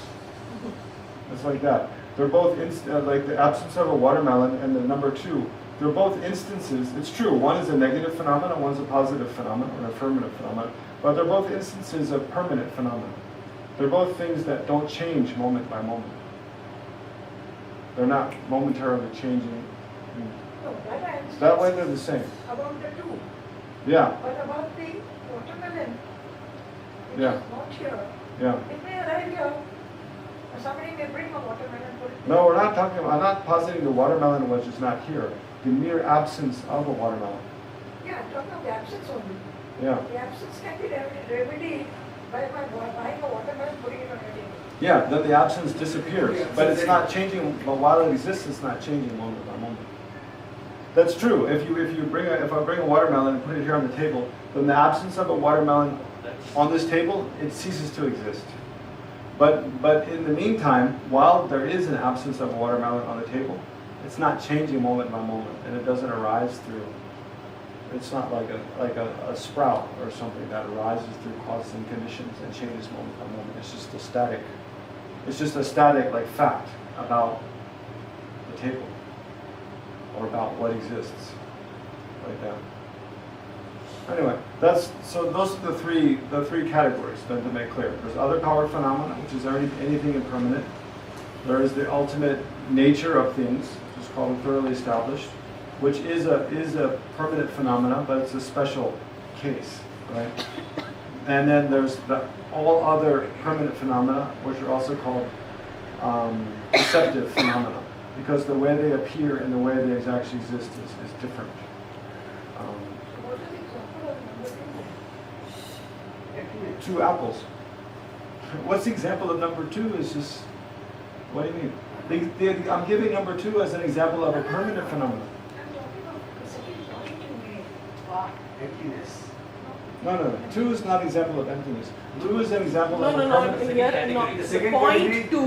It's like that. They're both like the absence of a watermelon and the number 2. They're both instances. It's true. One is a negative phenomenon, one's a positive phenomenon, or an affirmative phenomenon. But they're both instances of permanent phenomena. They're both things that don't change moment by moment. They're not momentarily changing.
No, that I understand.
That way they're the same.
About the 2.
Yeah,
But about the watermelon, which
Yeah.
is not here,
yeah.
it may arrive here. Or somebody may bring a watermelon, put it
No, we're not talking about, I'm not positing the watermelon which is not here. The mere absence of a watermelon.
Yeah, I'm talking of the absence only.
Yeah.
The absence can be remedied by buying a watermelon, putting it on your table.
Yeah, then the absence disappears. But it's not changing, but while it exists, it's not changing moment by moment. That's true. If I bring a watermelon and put it here on the table, then the absence of a watermelon on this table, it ceases to exist. But in the meantime, while there is an absence of a watermelon on the table, it's not changing moment by moment, and it doesn't arise through. It's not like a sprout or something that arises through causes and conditions and changes moment by moment. It's just a static. It's just a static like fact about the table or about what exists, like that. Anyway, those are the three categories then to make clear. There's other power phenomena, which is anything impermanent. There is the ultimate nature of things, which is called thoroughly established, which is a permanent phenomena, but it's a special case, right? And then there's all other permanent phenomena, which are also called deceptive phenomena, because the way they appear and the way they actually exist is different.
What is the example of number 2?
2 apples. What's the example of number 2 is just, what do you mean? I'm giving number 2 as an example of a permanent phenomenon.
I'm talking of the second point you made.
Emptiness.
No. 2 is not an example of emptiness. 2 is an example of a
No.
permanent
Here,
category.
no.
The
The
second
point 2.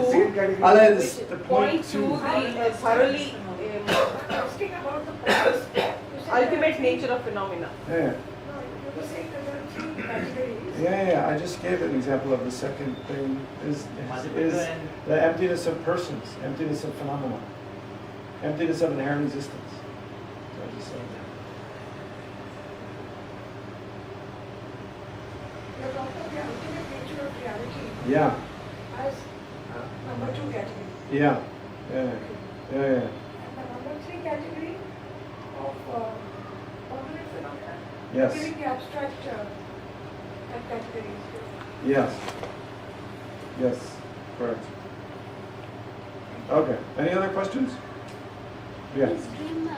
The
Point 2, the thoroughly
I'm asking about the points. You said
ultimate nature of phenomena.
Yeah.
No, you were saying that there are 3 categories.
Yeah. I just gave an example of the second thing is the emptiness of persons, emptiness of phenomena, emptiness of inherent existence. So I just said that.
You're talking of the ultimate nature of reality
Yeah.
as number 2 category.
Yeah.
And the number 3 category of permanent phenomena.
Yes.
Giving the abstract categories.
Yes. Yes. Correct. Okay. Any other questions? Yeah.
Is dream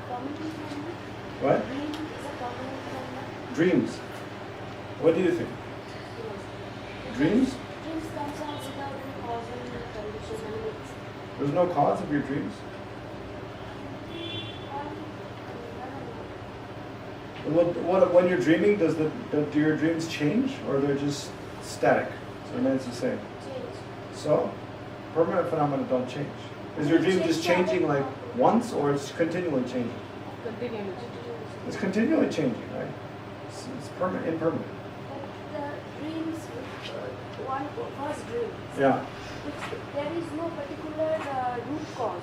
permanent phenomena?
What?
Dream is a permanent phenomena?
Dreams. What do you think?
Yes.
Dreams?
Dreams comes out without any cause and condition, and it's
There's no cause of your dreams.
I don't know.
When you're dreaming, do your dreams change, or they're just static? So it remains the same.
Change.
So, permanent phenomena don't change. Is your dream just changing like once, or it's continually changing?
Continually.
It's continually changing, right? It's permanent, impermanent.
But the dreams, one first dream,
Yeah.
there is no particular root cause.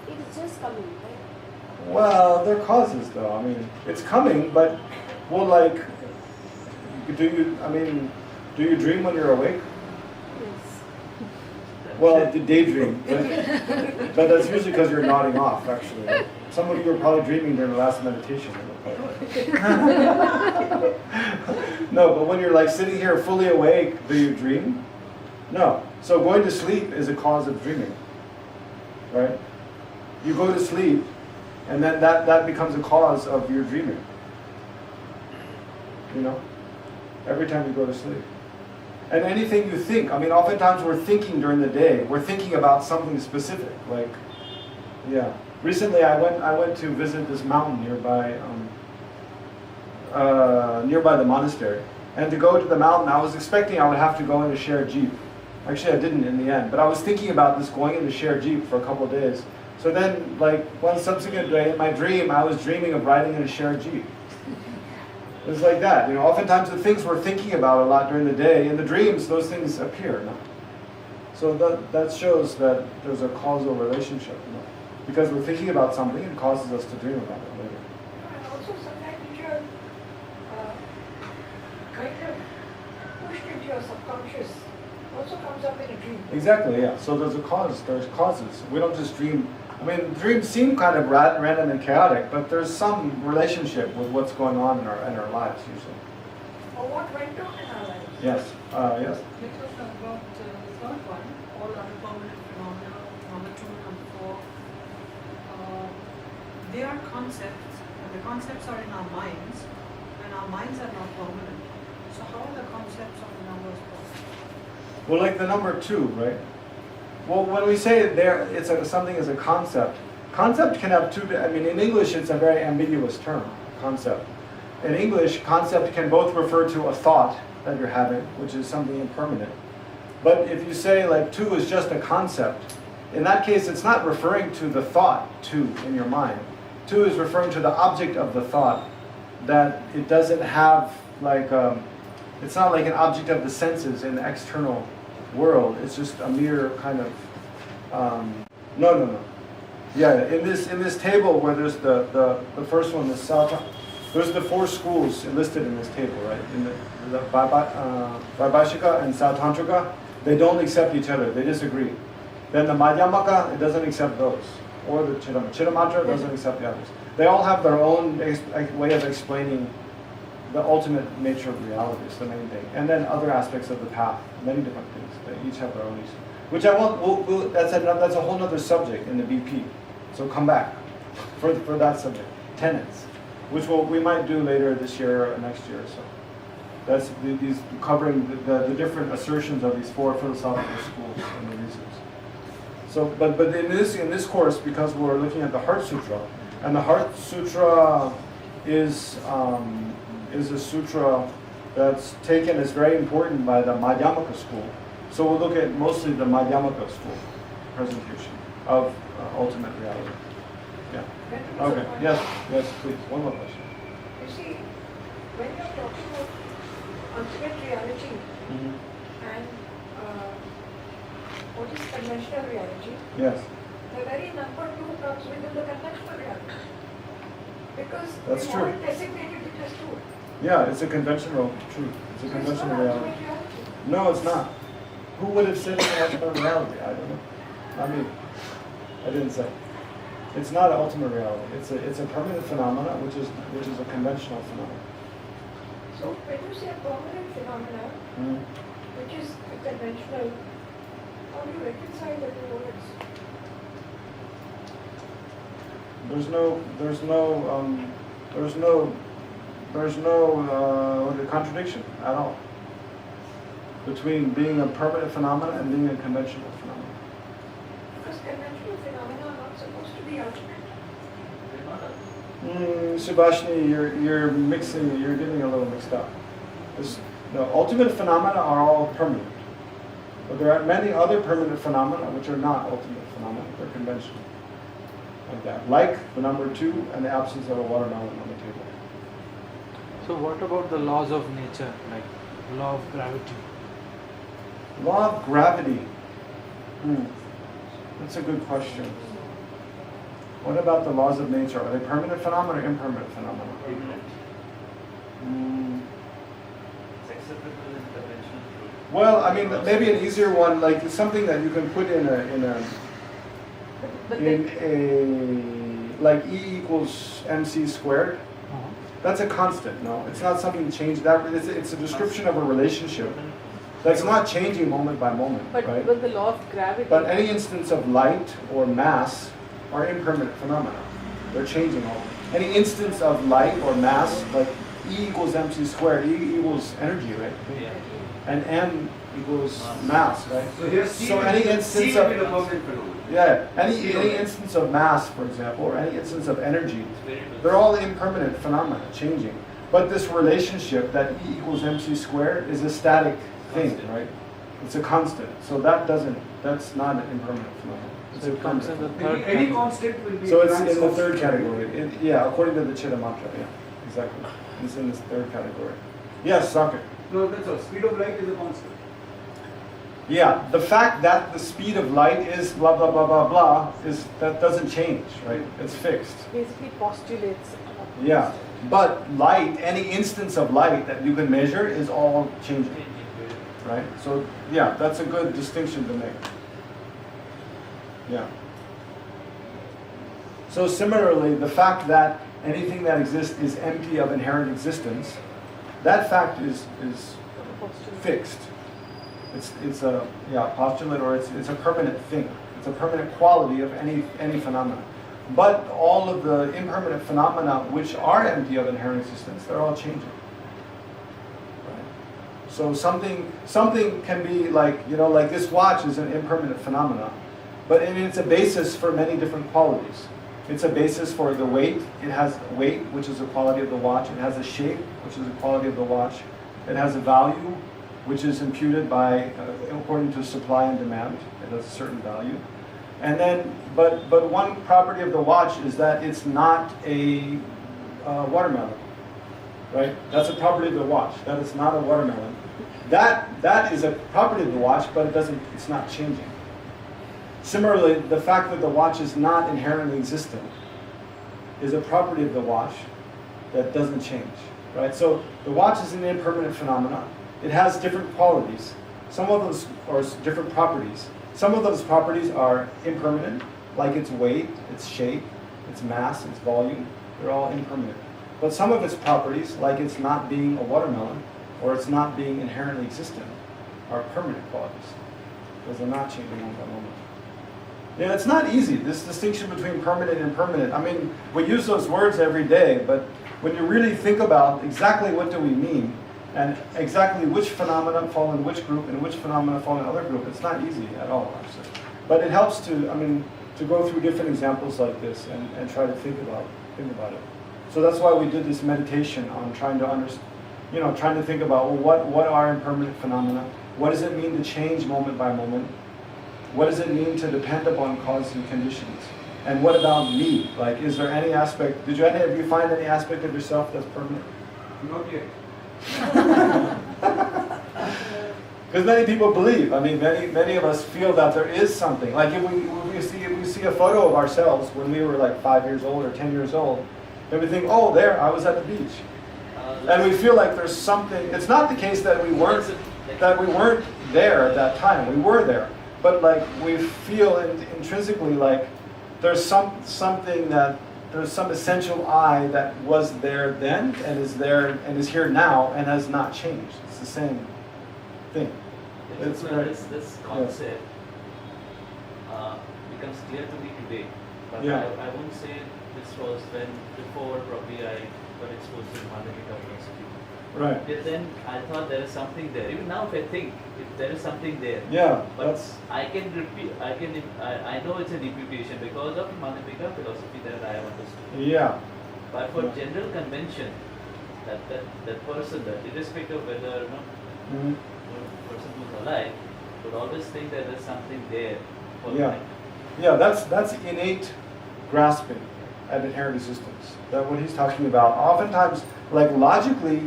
It is just coming, right?
Well, they're causes, though. I mean, it's coming, but well, like, do you dream when you're awake?
Yes.
Well, the daydream, but that's usually because you're nodding off, actually. Some of you are probably dreaming during the last meditation. No, but when you're like sitting here fully awake, do you dream? No. So going to sleep is a cause of dreaming, right? You go to sleep, and then that becomes a cause of your dreaming. You know? Every time you go to sleep. And anything you think, I mean, oftentimes we're thinking during the day. We're thinking about something specific, like, yeah. Recently, I went to visit this mountain nearby the monastery. And to go to the mountain, I was expecting I would have to go in a shared jeep. Actually, I didn't in the end. But I was thinking about this going in a shared jeep for a couple of days. So then, like, one subsequent day in my dream, I was dreaming of riding in a shared jeep. It was like that. You know, oftentimes the things we're thinking about a lot during the day, in the dreams, those things appear. No? So that shows that there's a causal relationship. You know? Because we're thinking about something, it causes us to dream about it later.
And also sometimes you're kind of pushed into your subconscious, also comes up in a dream.
Exactly, yeah. So there's causes. We don't just dream. I mean, dreams seem kind of random and chaotic, but there's some relationship with what's going on in our lives usually.
Or what went on in our lives.
Yes, yes.
Let us talk about the third one, all other permanent phenomena, number 2, number 4. They are concepts, and the concepts are in our minds, and our minds are not permanent. So how are the concepts of the numbers possible?
Well, like the number 2, right? Well, when we say something is a concept, concept can have two. I mean, in English, it's a very ambiguous term, concept. In English, concept can both refer to a thought that you're having, which is something impermanent. But if you say like 2 is just a concept, in that case, it's not referring to the thought 2 in your mind. 2 is referring to the object of the thought, that it doesn't have like, it's not like an object of the senses in the external world. It's just a mere kind of, no. Yeah, in this table where there's the first one, the Sata, there's the 4 schools listed in this table, right? In the Vaibhashika and Sautantrika, they don't accept each other, they disagree. Then the Madhyamaka, it doesn't accept those. Or the Chittamatra doesn't accept the others. They all have their own way of explaining the ultimate nature of reality is the main thing. And then other aspects of the path, many different things. They each have their own reason. Which I won't, that's a whole other subject in the BP. So come back for that subject, tenets, which we might do later this year or next year or so. That's these covering the different assertions of these 4 philosophical schools and the reasons. So, but in this course, because we're looking at the Heart Sutra, and the Heart Sutra is a sutra that's taken as very important by the Madhyamaka school. So we'll look at mostly the Madhyamaka school presentation of ultimate reality. Yeah. Okay. Yes, please. One more question.
You see, when you're talking about ultimate reality and what is conventional reality,
Yes.
the very number 2 comes within the conventional reality. Because
That's
we
true.
haven't designated it as 2.
Yeah, it's a conventional truth. It's a
So
conventional
it's not
reality.
ultimate reality.
No, it's not. Who would have said it's an ultimate reality? I don't know. I mean, I didn't say. It's not an ultimate reality. It's a permanent phenomena, which is a conventional phenomenon.
So when you say a permanent phenomena,
Mm.
which is conventional, how do you reconcile the two words?
There's no contradiction at all between being a permanent phenomena and being a conventional phenomena.
Because conventional phenomena are not supposed to be ultimate.
Subhashini, you're getting a little mixed up. The ultimate phenomena are all permanent. But there are many other permanent phenomena which are not ultimate phenomena, they're conventional. Like that. Like the number 2 and the absence of a watermelon on the table.
So what about the laws of nature, like law of gravity?
Law of gravity. That's a good question. What about the laws of nature? Are they permanent phenomena or impermanent phenomena?
It's acceptable in conventional truth.
Well, I mean, maybe an easier one, like something that you can put in like E equals mc squared. That's a constant. No, it's not something changed. It's a description of a relationship that's not changing moment by moment,
But
right?
with the law of gravity.
But any instance of light or mass are impermanent phenomena. They're changing all. Any instance of light or mass, like E equals mc squared, E equals energy, right?
Yeah.
And m equals mass, right?
So here C
So
will
any
be-
instance
C will
of-
be the permanent phenomenon.
Yeah, any
C will be-
instance of mass, for example, or any instance of energy,
Variables.
they're all impermanent phenomena, changing. But this relationship that E equals mc squared is a static thing,
Constant.
right? It's a constant. So that's not an impermanent phenomenon. It's
So
a
it comes in
permanent.
the third
Any
category.
constant will be.
So it's
Planck's
in the
constant.
third category. Yeah, according to the Chitta Mantra, yeah, exactly. It's in this third category. Yes, Saket.
No, that's all. Speed of light is a constant.
Yeah, the fact that the speed of light is blah blah blah blah blah that doesn't change, right? It's fixed.
Basically postulates.
Yeah, but light, any instance of light that you can measure is all changing, right? So yeah, that's a good distinction to make. Yeah. So similarly, the fact that anything that exists is empty of inherent existence, that fact is
Postulate.
fixed. It's a postulate, or it's a permanent thing. It's a permanent quality of any phenomena. But all of the impermanent phenomena which are empty of inherent existence, they're all changing. Right? So something can be like, like this watch is an impermanent phenomena, but it's a basis for many different qualities. It's a basis for the weight. It has weight, which is a quality of the watch. It has a shape, which is a quality of the watch. It has a value, which is imputed by, according to supply and demand. It has a certain value. And then, but one property of the watch is that it's not a watermelon, right? That's a property of the watch. That is not a watermelon. That is a property of the watch, but it's not changing. Similarly, the fact that the watch is not inherently existent is a property of the watch that doesn't change, right? So the watch is an impermanent phenomenon. It has different qualities. Some of those are different properties. Some of those properties are impermanent, like its weight, its shape, its mass, its volume. They're all impermanent. But some of its properties, like its not being a watermelon, or its not being inherently existent, are permanent qualities, because they're not changing moment by moment. Yeah, it's not easy, this distinction between permanent and impermanent. I mean, we use those words every day, but when you really think about exactly what do we mean, and exactly which phenomena fall in which group and which phenomena fall in other group, it's not easy at all, actually. But it helps to go through different examples like this and try to think about it. So that's why we did this meditation on trying to understand, trying to think about, well, what are impermanent phenomena? What does it mean to change moment by moment? What does it mean to depend upon cause and conditions? And what about me? Like, is there any aspect, did any of you find any aspect of yourself that's permanent?
Not yet.
Because many people believe. I mean, many of us feel that there is something. Like if we see a photo of ourselves when we were like 5 years old or 10 years old, then we think, oh, there, I was at the beach, and we feel like there's something. It's not the case that we weren't there at that time. We were there, but like we feel intrinsically like there's something that there's some essential I that was there then and is there and is here now and has not changed. It's the same thing. It's very,
this concept becomes clear to me today. But
Yeah.
I won't say this was when before probably I got exposed to Madhyamika philosophy.
right.
Till then I thought there is something there. Even now if I think if there is something there.
Yeah,
But
that's
I can repeat. I know it's a reputation because of Madhyamika philosophy that I have understood.
yeah,
But for
Yeah.
general convention, that person, that irrespective of whether or not
mhm,
the person who's alive, would always think that there's something there for
Yeah.
them.
yeah. That's innate grasping at inherent existence. That what he's talking about. Oftentimes, like logically,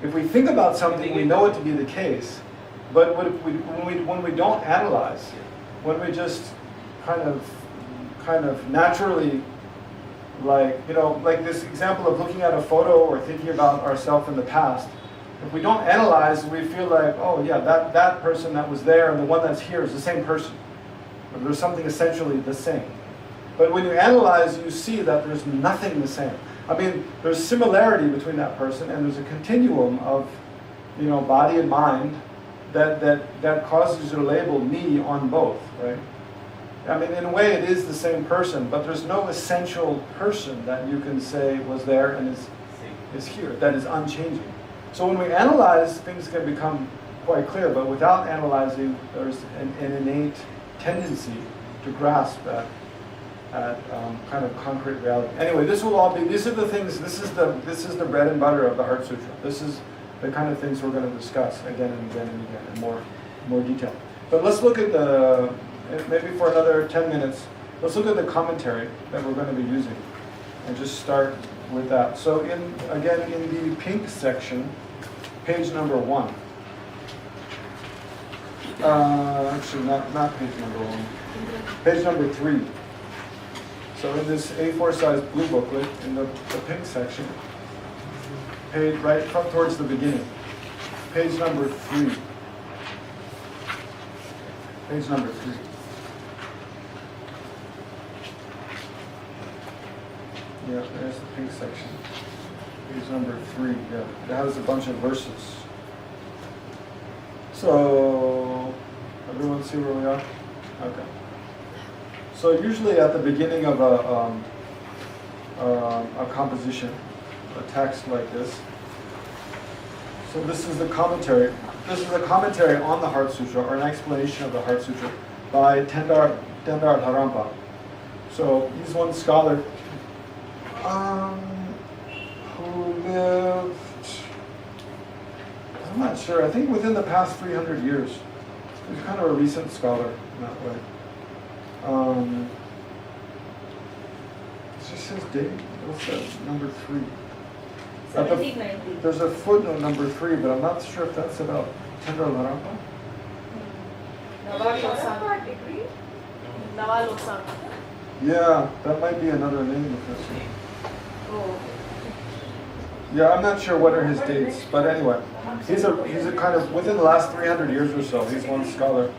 if we think about something, we know it to be the case. But when we don't analyze, when we just kind of naturally, like like this example of looking at a photo or thinking about ourselves in the past, if we don't analyze, we feel like, oh yeah, that person that was there and the one that's here is the same person. Or there's something essentially the same. But when you analyze, you see that there's nothing the same. I mean, there's similarity between that person, and there's a continuum of, body and mind that causes you to label me on both, right? I mean, in a way, it is the same person, but there's no essential person that you can say was there and is here, that is unchanging. So when we analyze, things can become quite clear, but without analyzing, there's an innate tendency to grasp at kind of concrete reality. Anyway, these are the things, this is the bread and butter of the Heart Sutra. This is the kind of things we're going to discuss again and again and again in more detail. But let's look at maybe for another 10 minutes, let's look at the commentary that we're going to be using and just start with that. So in the pink section, page number 1. Actually, not page number 1. Page number 3. So in this A4 size blue booklet, in the pink section, page right from towards the beginning, page number 3. Page number 3. Yeah, there's the pink section. Page number 3. Yeah, it has a bunch of verses. So, everyone see where we are? Okay. So usually at the beginning of a composition, a text like this. So this is the commentary. This is a commentary on the Heart Sutra, or an explanation of the Heart Sutra by Tendar Dharma. So he's one scholar who lived, I'm not sure, I think within the past 300 years. He's kind of a recent scholar in that way. It just says date. What's that? Number 3. There's a footnote number 3, but I'm not sure if that's about Tendar Dharma.
Nawal degree? Nawal Osang.
Yeah, that might be another name of this.
Oh.
Yeah, I'm not sure what are his dates, but anyway, he's a kind of within the last 300 years or so. He's one scholar.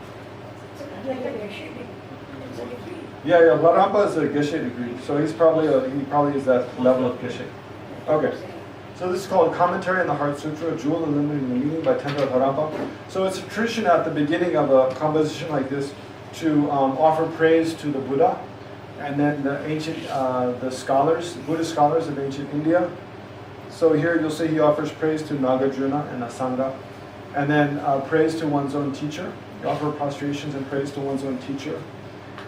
Yeah, Larampa is a Geshe degree, so he probably is that level of Geshe. Okay, so this is called Commentary on the Heart Sutra, a jewel illuminating the meaning by Tendar Dharma. So it's a tradition at the beginning of a composition like this to offer praise to the Buddha, and then the Buddhist scholars of ancient India. So here you'll see he offers praise to Nagarjuna and Asanga, and then praise to one's own teacher. You offer prostrations and praise to one's own teacher.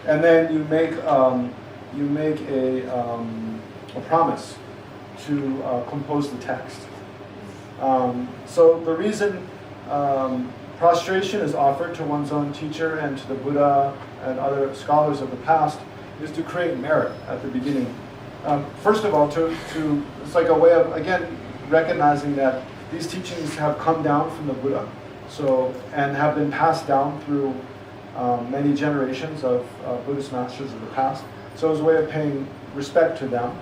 And then you make a promise to compose the text. So the reason prostration is offered to one's own teacher and to the Buddha and other scholars of the past is to create merit at the beginning. First of all, it's like a way of, again, recognizing that these teachings have come down from the Buddha, and have been passed down through many generations of Buddhist masters of the past. So as a way of paying respect to them.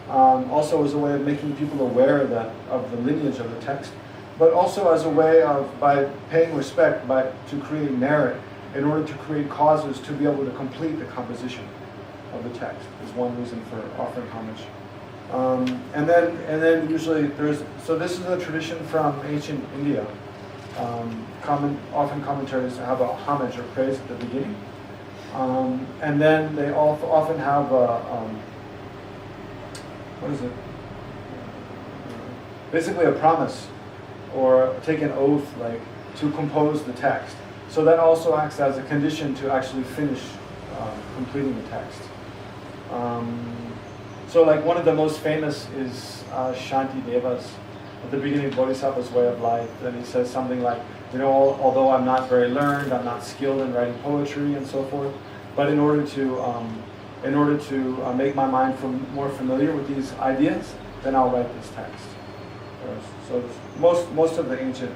Also as a way of making people aware of the lineage of the text, but also as a way of, by paying respect, to create merit in order to create causes to be able to complete the composition. of the text is one reason for offering homage. And then usually so this is a tradition from ancient India. Often commentaries have a homage or praise at the beginning. And then they often have what is it? Basically a promise or take an oath, like to compose the text. So that also acts as a condition to actually finish completing the text. So like one of the most famous is Shanti Deva's at the beginning of Bodhisattva's way of life. Then he says something like, although I'm not very learned, I'm not skilled in writing poetry and so forth, but in order to make my mind more familiar with these ideas, then I'll write this text. So most of the ancient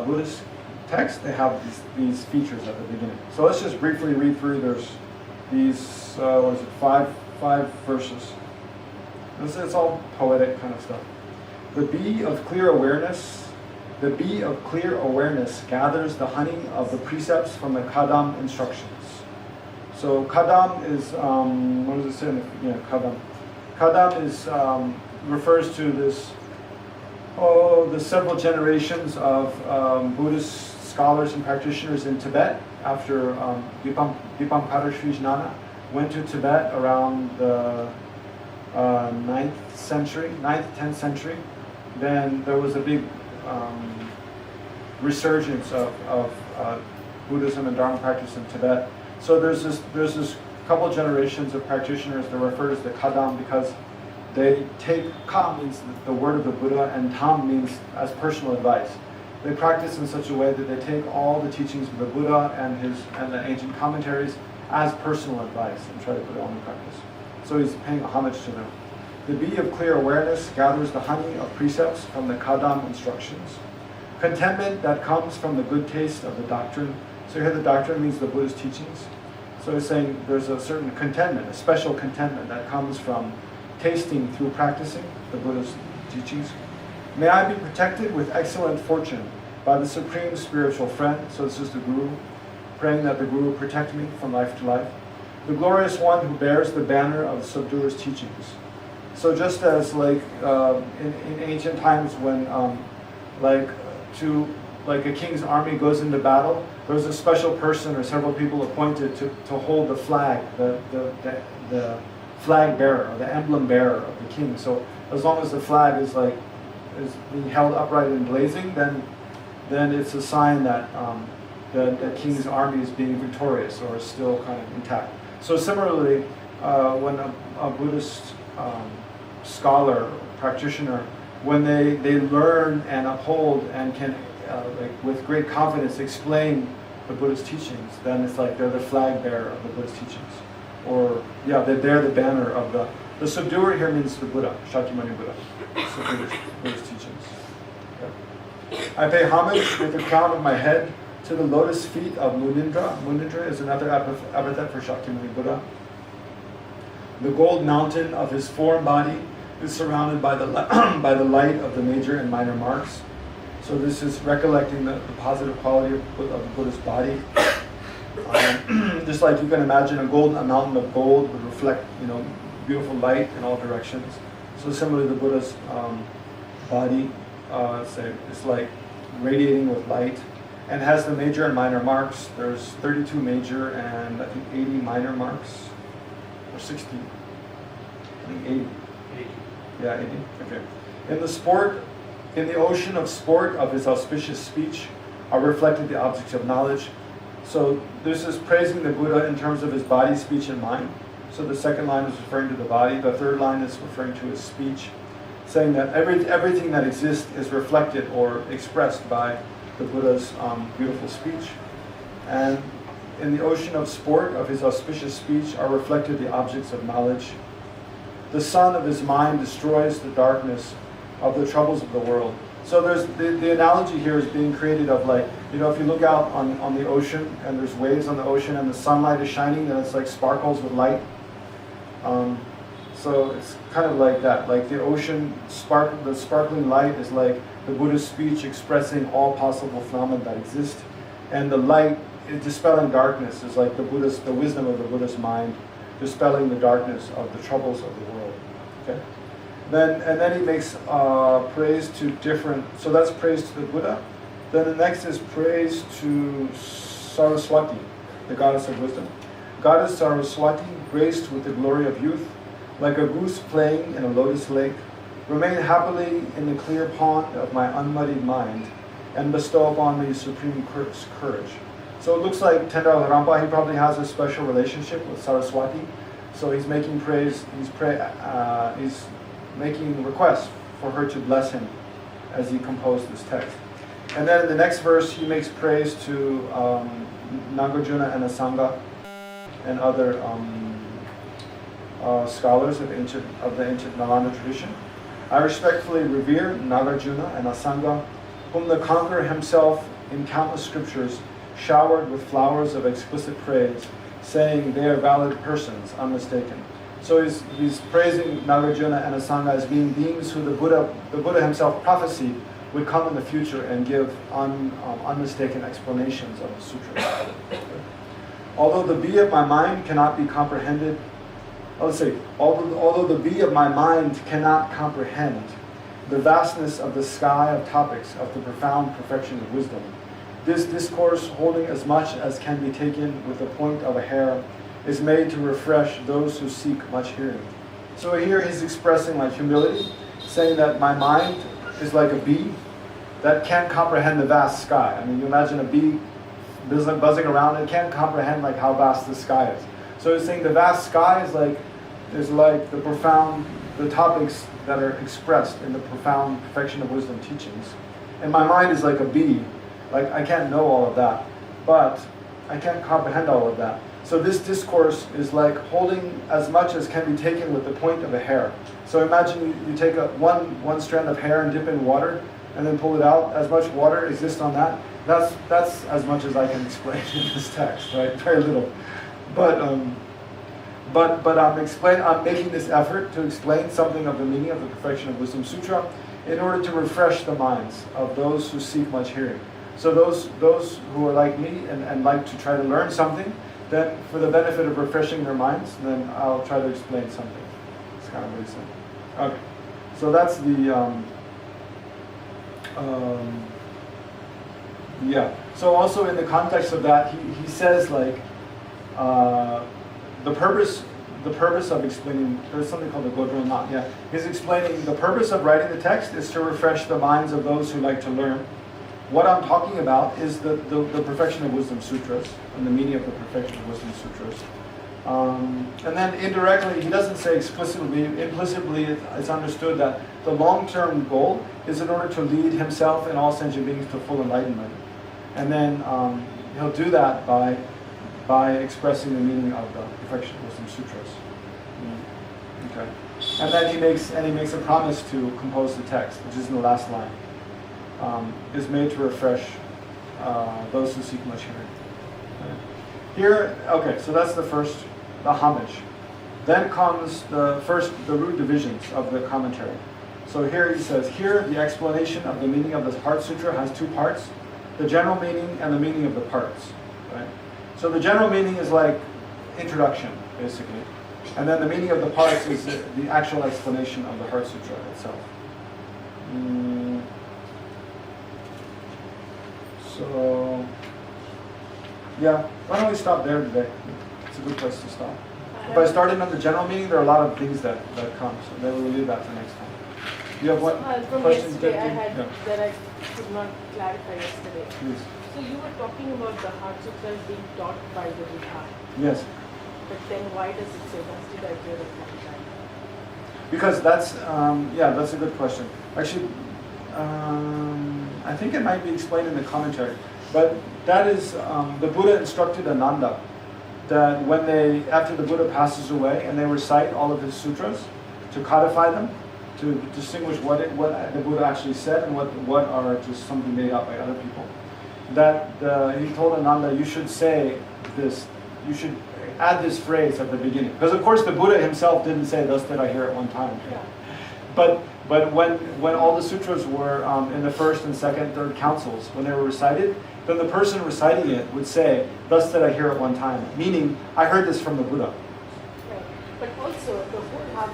Buddhist texts, they have these features at the beginning. So let's just briefly read through. There's these five verses. It's all poetic kind of stuff. The bee of clear awareness gathers the honey of the precepts from the Kadam instructions. So Kadam is what does it say? Kadam. Kadam is refers to this. The several generations of Buddhist scholars and practitioners in Tibet after Dipankara Srijnana went to Tibet around the 9th, 10th century. Then there was a big resurgence of Buddhism and Dharma practice in Tibet. So there's this couple generations of practitioners that refer to as the Kadam because they take Ka means the word of the Buddha and Tam means as personal advice. They practice in such a way that they take all the teachings of the Buddha and the ancient commentaries as personal advice and try to put it on the practice. So he's paying homage to them. The bee of clear awareness gathers the honey of precepts from the Kadam instructions. Contentment that comes from the good taste of the doctrine. So here the doctrine means the Buddha's teachings. So he's saying there's a certain contentment, a special contentment that comes from tasting through practicing the Buddha's teachings. May I be protected with excellent fortune by the supreme spiritual friend. So this is the Guru, praying that the Guru protect me from life to life. The glorious one who bears the banner of the subduer's teachings. So just as like in ancient times when a king's army goes into battle, there's a special person or several people appointed to hold the flag, the flag bearer or the emblem bearer of the king. So as long as the flag is being held upright and blazing, then it's a sign that the king's army is being victorious or is still kind of intact. So similarly, when a Buddhist scholar, practitioner, when they learn and uphold and can with great confidence explain the Buddhist teachings, then it's like they're the flag bearer of the Buddhist teachings. Or they bear the banner of the subduer here means the Buddha, Shakyamuni Buddha. So Buddhist teachings. Yeah. I pay homage with the crown of my head to the lotus feet of Munindra. Munindra is another epithet for Shakyamuni Buddha. The gold mountain of his form body is surrounded by the by the light of the major and minor marks. So this is recollecting the positive quality of the Buddha's body. Just like you can imagine a mountain of gold would reflect, beautiful light in all directions. So similarly, the Buddha's body, it's like radiating with light, and has the major and minor marks. There's 32 major and I think 80 minor marks, or 60. I think 80.
80.
Yeah, 80. Okay. In the ocean of sport of his auspicious speech are reflected the objects of knowledge. So this is praising the Buddha in terms of his body, speech, and mind. So the second line is referring to the body. The third line is referring to his speech, saying that everything that exists is reflected or expressed by the Buddha's beautiful speech. And in the ocean of sport of his auspicious speech are reflected the objects of knowledge. The sun of his mind destroys the darkness of the troubles of the world. So there's the analogy here is being created of if you look out on the ocean and there's waves on the ocean and the sunlight is shining, then it's like sparkles with light. So it's kind of like that. Like the ocean, the sparkling light is like the Buddha's speech expressing all possible phenomena that exist. And the light, dispelling darkness, is like the wisdom of the Buddha's mind, dispelling the darkness of the troubles of the world. Okay. Then he makes praise to different. So that's praise to the Buddha. Then the next is praise to Saraswati, the goddess of wisdom. Goddess Saraswati, graced with the glory of youth, like a goose playing in a lotus lake, remain happily in the clear pond of my unmuddied mind, and bestow upon me supreme courage. So it looks like Tendal Rampa, he probably has a special relationship with Saraswati. So he's making praise, he's making requests for her to bless him as he composed this text. And then in the next verse, he makes praise to Nagarjuna and Asanga and other scholars of the ancient Nalanda tradition. I respectfully revere Nagarjuna and Asanga, whom the conqueror himself in countless scriptures showered with flowers of explicit praise, saying they are valid persons, unmistaken. So he's praising Nagarjuna and Asanga as being beings who the Buddha himself prophesied would come in the future and give unmistaken explanations of the sutras. Although the bee of my mind cannot be comprehended, although the bee of my mind cannot comprehend the vastness of the sky of topics of the profound perfection of wisdom, this discourse, holding as much as can be taken with the point of a hair, is made to refresh those who seek much hearing. So here he's expressing like humility, saying that my mind is like a bee that can't comprehend the vast sky. I mean, you imagine a bee buzzing around, it can't comprehend like how vast the sky is. So he's saying the vast sky is like the topics that are expressed in the profound perfection of wisdom teachings. And my mind is like a bee. Like I can't know all of that, but I can't comprehend all of that. So this discourse is like holding as much as can be taken with the point of a hair. So imagine you take one strand of hair and dip in water and then pull it out. As much water exists on that. That's as much as I can explain in this text, right? Very little. But I'm making this effort to explain something of the meaning of the Perfection of Wisdom Sutra in order to refresh the minds of those who seek much hearing. So those who are like me and like to try to learn something, then for the benefit of refreshing their minds, then I'll try to explain something. It's kind of very simple. Okay, so that's the yeah. So also in the context of that, he says like the purpose of explaining. There's something called the Godron Knot. Yeah, he's explaining the purpose of writing the text is to refresh the minds of those who like to learn. What I'm talking about is the Perfection of Wisdom Sutras and the meaning of the Perfection of Wisdom Sutras. And then indirectly, he doesn't say explicitly, implicitly it's understood that the long-term goal is in order to lead himself and all sentient beings to full enlightenment. And then he'll do that by expressing the meaning of the Perfection of Wisdom Sutras. Okay. And then he makes a promise to compose the text, which is in the last line. Is made to refresh those who seek much hearing. Here, okay, so that's the homage. Then comes the root divisions of the commentary. So here he says, here the explanation of the meaning of the Heart Sutra has two parts, the general meaning and the meaning of the parts. Right? So the general meaning is like introduction, basically. And then the meaning of the parts is the actual explanation of the Heart Sutra itself. So, yeah, why don't we stop there today? It's a good place to stop. If I started on the general meaning, there are a lot of things that come, so then we'll leave that for next time. You have one
from
question?
Yesterday I had that I could not clarify yesterday.
Please.
So you were talking about the Heart Sutras being taught by the Buddha.
Yes.
But then why does it say thus did I hear at one time?
Because that's a good question. Actually, I think it might be explained in the commentary, but that is the Buddha instructed Ananda that after the Buddha passes away and they recite all of his sutras to codify them, to distinguish what the Buddha actually said and what are just something made up by other people. He told Ananda, you should say this, you should add this phrase at the beginning, because of course the Buddha himself didn't say, "Thus did I hear at one time."
Yeah.
But when all the sutras were in the first and second, third councils, when they were recited, then the person reciting it would say, "Thus did I hear at one time," meaning I heard this from the Buddha.
Right.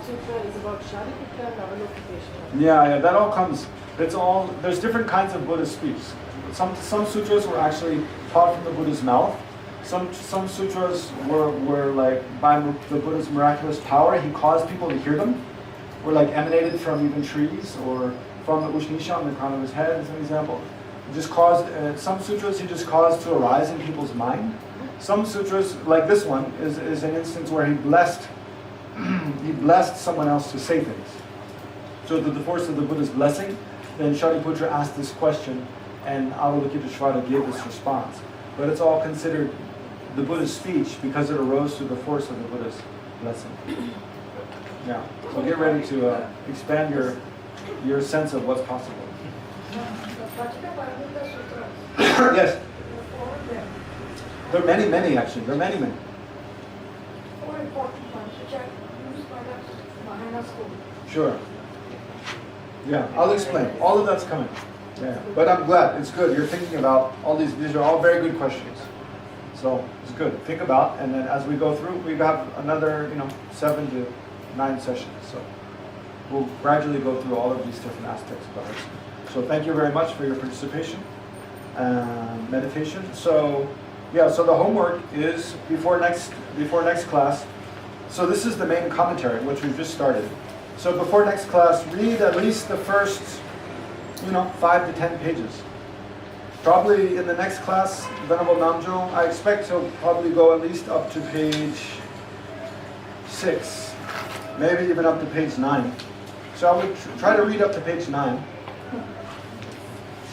Sutra is about Shariputra and Avalokiteshvara.
Yeah, that all comes. There's different kinds of Buddhist speech. Some sutras were actually taught from the Buddha's mouth. Some sutras were like by the Buddha's miraculous power, he caused people to hear them. Were like emanated from even trees or from the Ushnisha on the crown of his head, as an example. Just caused some sutras he just caused to arise in people's mind. Some sutras, like this one, is an instance where he blessed someone else to say things. So through the force of the Buddha's blessing, then Shariputra asked this question, and Avalokiteshvara gave this response. But it's all considered the Buddha's speech because it arose through the force of the Buddha's blessing. Yeah. So get ready to expand your sense of what's possible. Yes. There are many actually. There are many.
Four important ones which are used by the Mahayana school.
Sure. Yeah, I'll explain. All of that's coming. Yeah. But I'm glad. It's good. You're thinking about all these are all very good questions. So it's good. Think about, and then as we go through, we have another, 7 to 9 sessions. So we'll gradually go through all of these different aspects of ours. So thank you very much for your participation and meditation. So yeah, so the homework is before next class. So this is the main commentary, which we've just started. So before next class, read at least the first, 5 to 10 pages. Probably in the next class, Venerable Namjo, I expect he'll probably go at least up to page 6, maybe even up to page 9. So I would try to read up to page 9.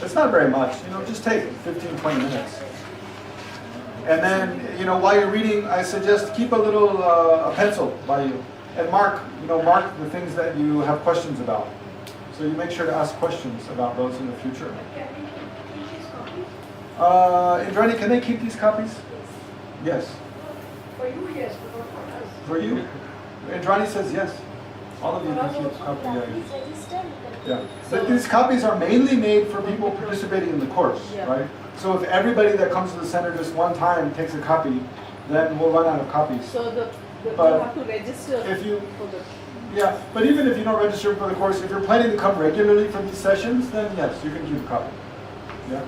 It's not very much, just take 15, 20 minutes. And then, while you're reading, I suggest keep a little a pencil by you and mark the things that you have questions about. So you make sure to ask questions about those in the future. Indrani, can they keep these copies? Yes.
For you, yes, but not for us.
For you? Indrani says yes. All of you can keep copies.
Please register.
Yeah. But these copies are mainly made for people participating in the course, right? So if everybody that comes to the center just one time takes a copy, then we'll run out of copies.
So you have to register for the...
Yeah, but even if you don't register for the course, if you're planning to come regularly for these sessions, then yes, you can keep a copy. Yeah.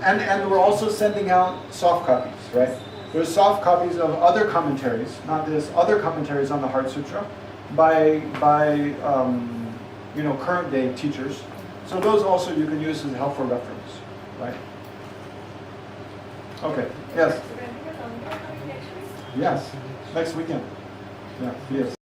And we're also sending out soft copies, right? There's soft copies of other commentaries, not this, other commentaries on the Heart Sutra by current day teachers. So those also you can use as a helpful reference, right? Okay. Yes. Yes. Next weekend. Yeah. Yes.